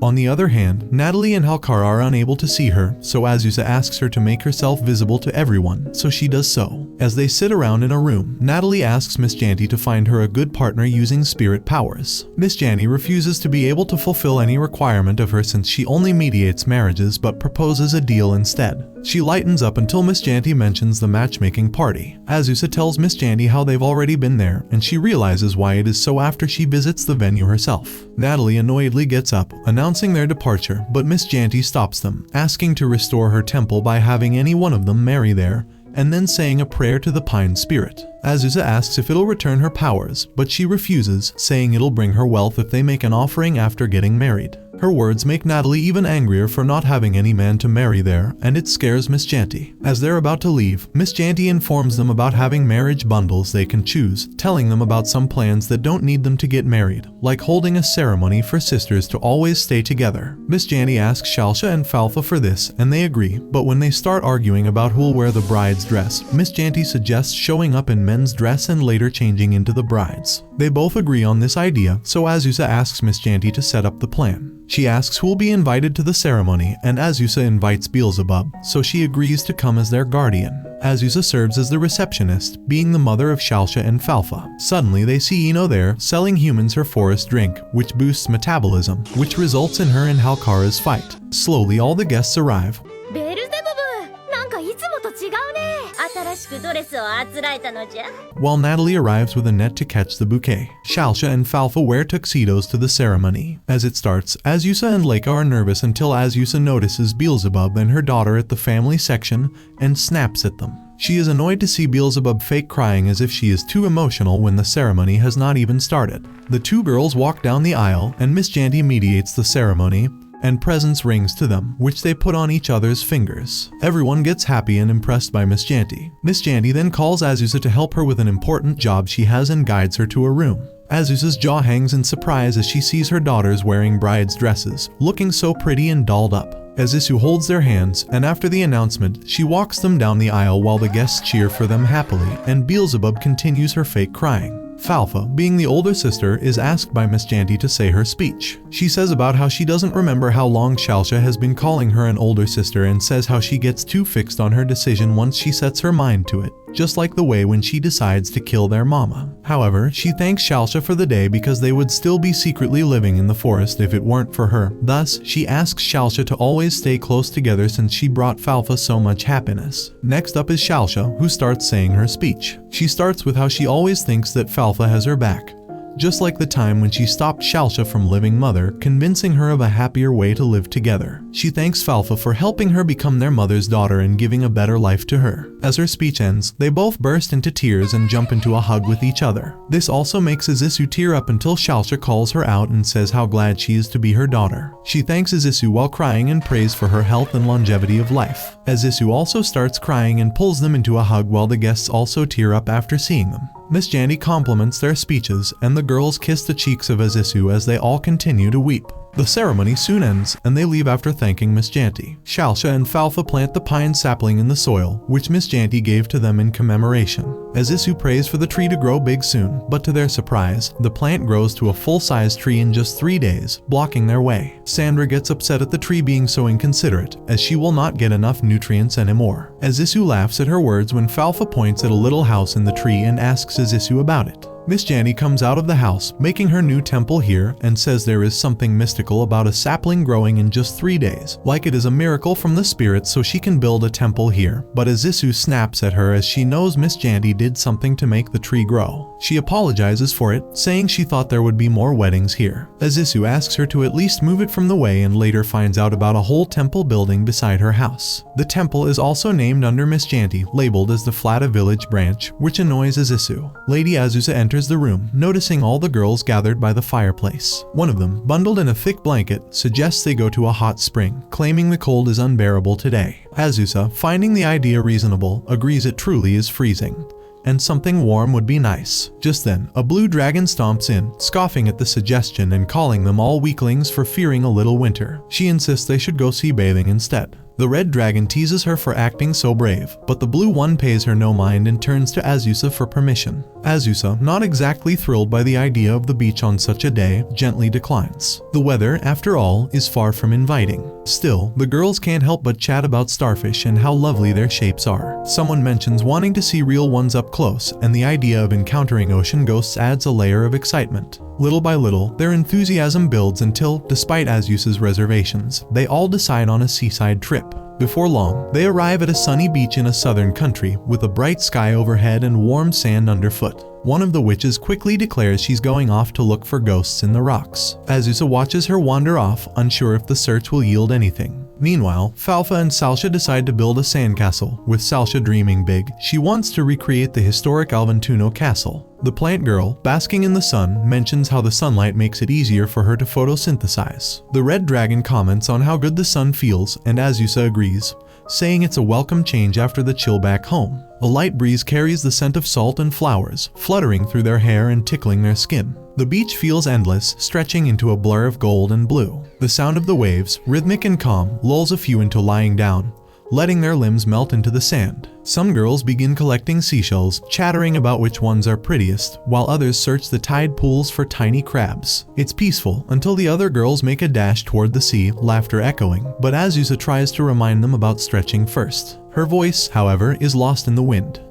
On the other hand, Natalie and Halkara are unable to see her, so Azusa asks her to make herself visible to everyone, so she does so. As they sit around in a room, Natalie asks Misjanti to find her a good partner using spirit powers. Misjanti refuses to be able to fulfill any requirement of her since she only mediates marriages but proposes a deal instead. She lightens up until Misjanti mentions the matchmaking party. Azusa tells Misjanti how they've already been there, and she realizes why it is so after she visits the venue herself. Natalie annoyedly gets up, announcing their departure, but Misjanti stops them, asking to restore her temple by having any one of them marry there, and then saying a prayer to the pine spirit. Azusa asks if it'll return her powers, but she refuses, saying it'll bring her wealth if they make an offering after getting married. Her words make Natalie even angrier for not having any man to marry there, and it scares Misjanti. As they're about to leave, Misjanti informs them about having marriage bundles they can choose, telling them about some plans that don't need them to get married, like holding a ceremony for sisters to always stay together. Misjanti asks Shalsha and Falfa for this, and they agree, but when they start arguing about who'll wear the bride's dress, Misjanti suggests showing up in men's dress and later changing into the bride's. They both agree on this idea, so Azusa asks Misjanti to set up the plan. She asks who will be invited to the ceremony, and Azusa invites Beelzebub, so she agrees to come as their guardian. Azusa serves as the receptionist, being the mother of Shalsha and Falfa. Suddenly, they see Ino there, selling humans her forest drink, which boosts metabolism, which results in her and Halkara's fight. Slowly, all the guests arrive. While Natalie arrives with a net to catch the bouquet. Shalsha and Falfa wear tuxedos to the ceremony. As it starts, Azusa and Leica are nervous until Azusa notices Beelzebub and her daughter at the family section and snaps at them. She is annoyed to see Beelzebub fake crying as if she is too emotional when the ceremony has not even started. The two girls walk down the aisle and Misjanti mediates the ceremony, and presents rings to them, which they put on each other's fingers. Everyone gets happy and impressed by Miss Janty. Miss Janty then calls Azusa to help her with an important job she has and guides her to a room. Azusa's jaw hangs in surprise as she sees her daughters wearing bride's dresses, looking so pretty and dolled up. Azusa holds their hands, and after the announcement, she walks them down the aisle while the guests cheer for them happily, and Beelzebub continues her fake crying. Falfa, being the older sister, is asked by Miss Janty to say her speech. She says about how she doesn't remember how long Shalsha has been calling her an older sister and says how she gets too fixed on her decision once she sets her mind to it, just like the way when she decides to kill their mama. However, she thanks Shalsha for the day because they would still be secretly living in the forest if it weren't for her. Thus, she asks Shalsha to always stay close together since she brought Falfa so much happiness. Next up is Shalsha, who starts saying her speech. She starts with how she always thinks that Falfa has her back, just like the time when she stopped Shalsha from living mother, convincing her of a happier way to live together. She thanks Falfa for helping her become their mother's daughter and giving a better life to her. As her speech ends, they both burst into tears and jump into a hug with each other. This also makes Azisu tear up until Shalsha calls her out and says how glad she is to be her daughter. She thanks Azisu while crying and prays for her health and longevity of life. Azisu also starts crying and pulls them into a hug while the guests also tear up after seeing them. Miss Janty compliments their speeches, and the girls kiss the cheeks of Azisu as they all continue to weep. The ceremony soon ends, and they leave after thanking Miss Janty. Shalsha and Falfa plant the pine sapling in the soil, which Miss Janty gave to them in commemoration. Azisu prays for the tree to grow big soon, but to their surprise, the plant grows to a full-size tree in just 3 days, blocking their way. Sandra gets upset at the tree being so inconsiderate, as she will not get enough nutrients anymore. Azisu laughs at her words when Falfa points at a little house in the tree and asks Azisu about it. Miss Janty comes out of the house, making her new temple here, and says there is something mystical about a sapling growing in just 3 days, like it is a miracle from the spirits so she can build a temple here. But Azisu snaps at her as she knows Miss Janty did something to make the tree grow. She apologizes for it, saying she thought there would be more weddings here. Azisu asks her to at least move it from the way and later finds out about a whole temple building beside her house. The temple is also named under Miss Janty, labeled as the Flata Village branch, which annoys Azisu. Lady Azusa enters the room, noticing all the girls gathered by the fireplace. One of them, bundled in a thick blanket, suggests they go to a hot spring, claiming the cold is unbearable today. Azusa, finding the idea reasonable, agrees it truly is freezing, and something warm would be nice. Just then, a blue dragon stomps in, scoffing at the suggestion and calling them all weaklings for fearing a little winter. She insists they should go sea bathing instead. The red dragon teases her for acting so brave, but the blue one pays her no mind and turns to Azusa for permission. Azusa, not exactly thrilled by the idea of the beach on such a day, gently declines. The weather, after all, is far from inviting. Still, the girls can't help but chat about starfish and how lovely their shapes are. Someone mentions wanting to see real ones up close, and the idea of encountering ocean ghosts adds a layer of excitement. Little by little, their enthusiasm builds until, despite Azusa's reservations, they all decide on a seaside trip. Before long, they arrive at a sunny beach in a southern country, with a bright sky overhead and warm sand underfoot. One of the witches quickly declares she's going off to look for ghosts in the rocks. Azusa watches her wander off, unsure if the search will yield anything. Meanwhile, Falfa and Shalsha decide to build a sandcastle, with Shalsha dreaming big. She wants to recreate the historic Alventuno castle. The plant girl, basking in the sun, mentions how the sunlight makes it easier for her to photosynthesize. The red dragon comments on how good the sun feels, and Azusa agrees, saying it's a welcome change after the chill back home. A light breeze carries the scent of salt and flowers, fluttering through their hair and tickling their skin. The beach feels endless, stretching into a blur of gold and blue. The sound of the waves, rhythmic and calm, lulls a few into lying down, letting their limbs melt into the sand. Some girls begin collecting seashells, chattering about which ones are prettiest, while others search the tide pools for tiny crabs. It's peaceful until the other girls make a dash toward the sea, laughter echoing, but Azusa tries to remind them about stretching first. Her voice, however, is lost in the wind.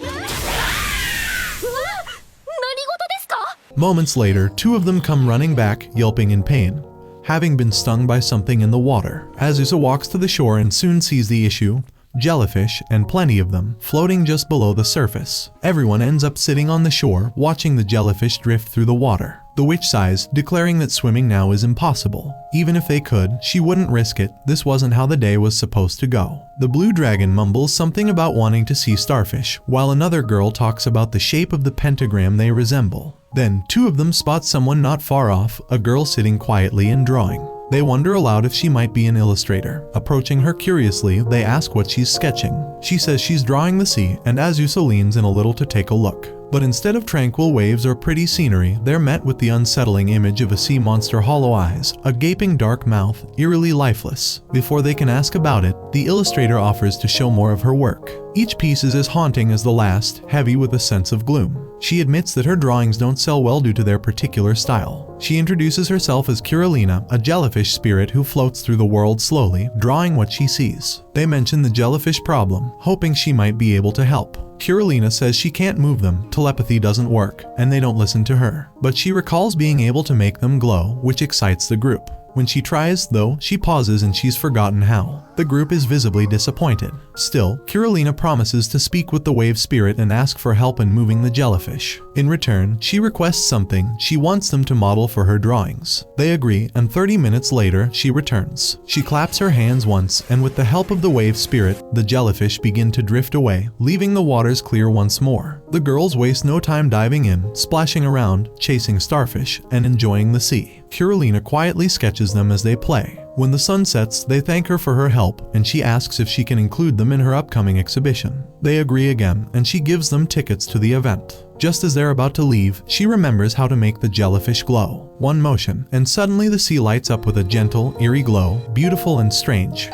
Moments later, two of them come running back, yelping in pain, having been stung by something in the water. Azusa walks to the shore and soon sees the issue: jellyfish, and plenty of them, floating just below the surface. Everyone ends up sitting on the shore, watching the jellyfish drift through the water. The witch sighs, declaring that swimming now is impossible. Even if they could, she wouldn't risk it. This wasn't how the day was supposed to go. The blue dragon mumbles something about wanting to see starfish, while another girl talks about the shape of the pentagram they resemble. Then, two of them spot someone not far off, a girl sitting quietly and drawing. They wonder aloud if she might be an illustrator. Approaching her curiously, they ask what she's sketching. She says she's drawing the sea, and Azusa leans in a little to take a look. But instead of tranquil waves or pretty scenery, they're met with the unsettling image of a sea monster, hollow eyes, a gaping dark mouth, eerily lifeless. Before they can ask about it, the illustrator offers to show more of her work. Each piece is as haunting as the last, heavy with a sense of gloom. She admits that her drawings don't sell well due to their particular style. She introduces herself as Kirillina, a jellyfish spirit who floats through the world slowly, drawing what she sees. They mention the jellyfish problem, hoping she might be able to help. Kirillina says she can't move them, telepathy doesn't work, and they don't listen to her. But she recalls being able to make them glow, which excites the group. When she tries, though, she pauses and she's forgotten how. The group is visibly disappointed. Still, Kirillina promises to speak with the wave spirit and ask for help in moving the jellyfish. In return, she requests something. She wants them to model for her drawings. They agree, and 30 minutes later, she returns. She claps her hands once, and with the help of the wave spirit, the jellyfish begin to drift away, leaving the waters clear once more. The girls waste no time diving in, splashing around, chasing starfish, and enjoying the sea. Kirillina quietly sketches them as they play. When the sun sets, they thank her for her help, and she asks if she can include them in her upcoming exhibition. They agree again, and she gives them tickets to the event. Just as they're about to leave, she remembers how to make the jellyfish glow. One motion, and suddenly the sea lights up with a gentle, eerie glow, beautiful and strange.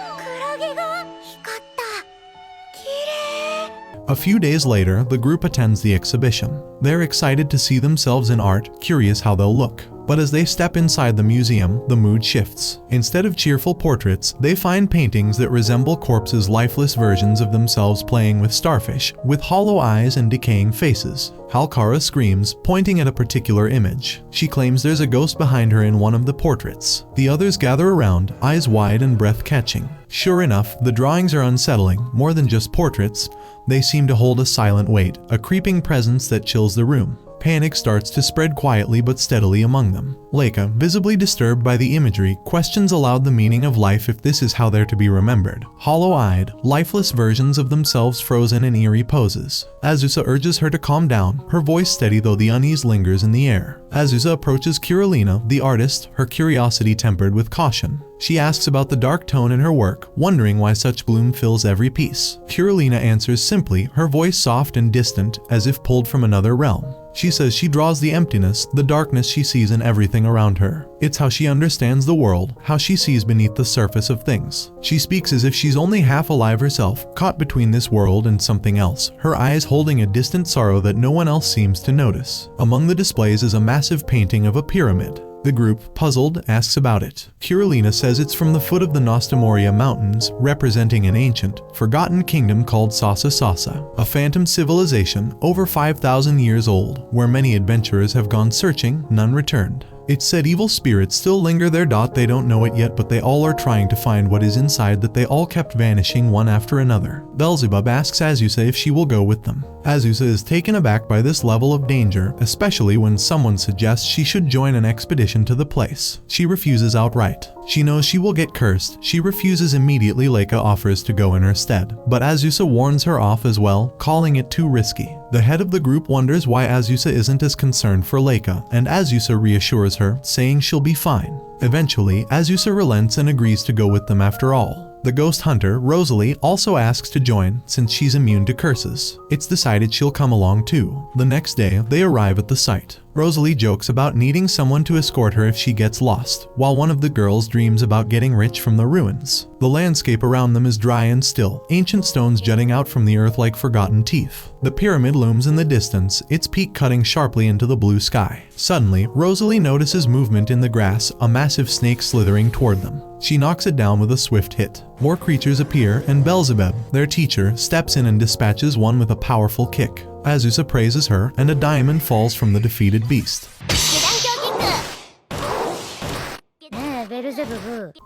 A few days later, the group attends the exhibition. They're excited to see themselves in art, curious how they'll look. But as they step inside the museum, the mood shifts. Instead of cheerful portraits, they find paintings that resemble corpses, lifeless versions of themselves playing with starfish, with hollow eyes and decaying faces. Halkara screams, pointing at a particular image. She claims there's a ghost behind her in one of the portraits. The others gather around, eyes wide and breath-catching. Sure enough, the drawings are unsettling. More than just portraits, they seem to hold a silent weight, a creeping presence that chills the room. Panic starts to spread quietly but steadily among them. Leica, visibly disturbed by the imagery, questions aloud the meaning of life if this is how they're to be remembered. Hollow-eyed, lifeless versions of themselves frozen in eerie poses. Azusa urges her to calm down, her voice steady though the unease lingers in the air. Azusa approaches Kirillina, the artist, her curiosity tempered with caution. She asks about the dark tone in her work, wondering why such gloom fills every piece. Kirillina answers simply, her voice soft and distant, as if pulled from another realm. She says she draws the emptiness, the darkness she sees in everything around her. It's how she understands the world, how she sees beneath the surface of things. She speaks as if she's only half alive herself, caught between this world and something else, her eyes holding a distant sorrow that no one else seems to notice. Among the displays is a massive painting of a pyramid. The group, puzzled, asks about it. Kirillina says it's from the foot of the Nostamoria Mountains, representing an ancient, forgotten kingdom called Sasa Sasa, a phantom civilization over 5,000 years old, where many adventurers have gone searching, none returned. It's said evil spirits still linger there. They don't know it yet, but they all are trying to find what is inside that they all kept vanishing one after another. Beelzebub asks Azusa if she will go with them. Azusa is taken aback by this level of danger, especially when someone suggests she should join an expedition to the place. She refuses outright. She knows she will get cursed. She refuses immediately. Leica offers to go in her stead, but Azusa warns her off as well, calling it too risky. The head of the group wonders why Azusa isn't as concerned for Leica, and Azusa reassures her, saying she'll be fine. Eventually, Azusa relents and agrees to go with them after all. The ghost hunter, Rosalie, also asks to join since she's immune to curses. It's decided she'll come along too. The next day, they arrive at the site. Rosalie jokes about needing someone to escort her if she gets lost, while one of the girls dreams about getting rich from the ruins. The landscape around them is dry and still, ancient stones jutting out from the earth like forgotten teeth. The pyramid looms in the distance, its peak cutting sharply into the blue sky. Suddenly, Rosalie notices movement in the grass, a massive snake slithering toward them. She knocks it down with a swift hit. More creatures appear, and Beelzebub, their teacher, steps in and dispatches one with a powerful kick. Azusa praises her, and a diamond falls from the defeated beast.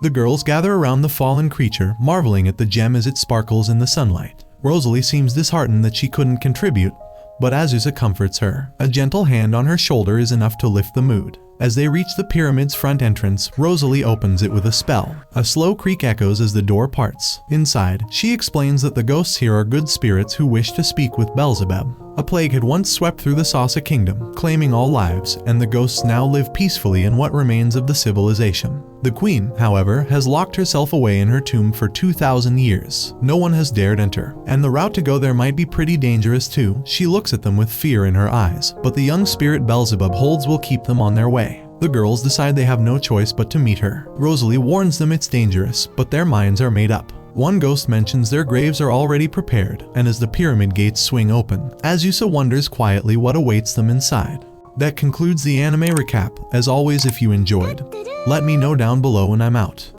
The girls gather around the fallen creature, marveling at the gem as it sparkles in the sunlight. Rosalie seems disheartened that she couldn't contribute, but Azusa comforts her. A gentle hand on her shoulder is enough to lift the mood. As they reach the pyramid's front entrance, Rosalie opens it with a spell. A slow creak echoes as the door parts. Inside, she explains that the ghosts here are good spirits who wish to speak with Beelzebub. A plague had once swept through the Sasa kingdom, claiming all lives, and the ghosts now live peacefully in what remains of the civilization. The queen, however, has locked herself away in her tomb for 2,000 years. No one has dared enter, and the route to go there might be pretty dangerous too. She looks at them with fear in her eyes, but the young spirit Beelzebub holds will keep them on their way. The girls decide they have no choice but to meet her. Rosalie warns them it's dangerous, but their minds are made up. One ghost mentions their graves are already prepared, and as the pyramid gates swing open, Azusa wonders quietly what awaits them inside. That concludes the anime recap. As always, if you enjoyed, let me know down below and I'm out.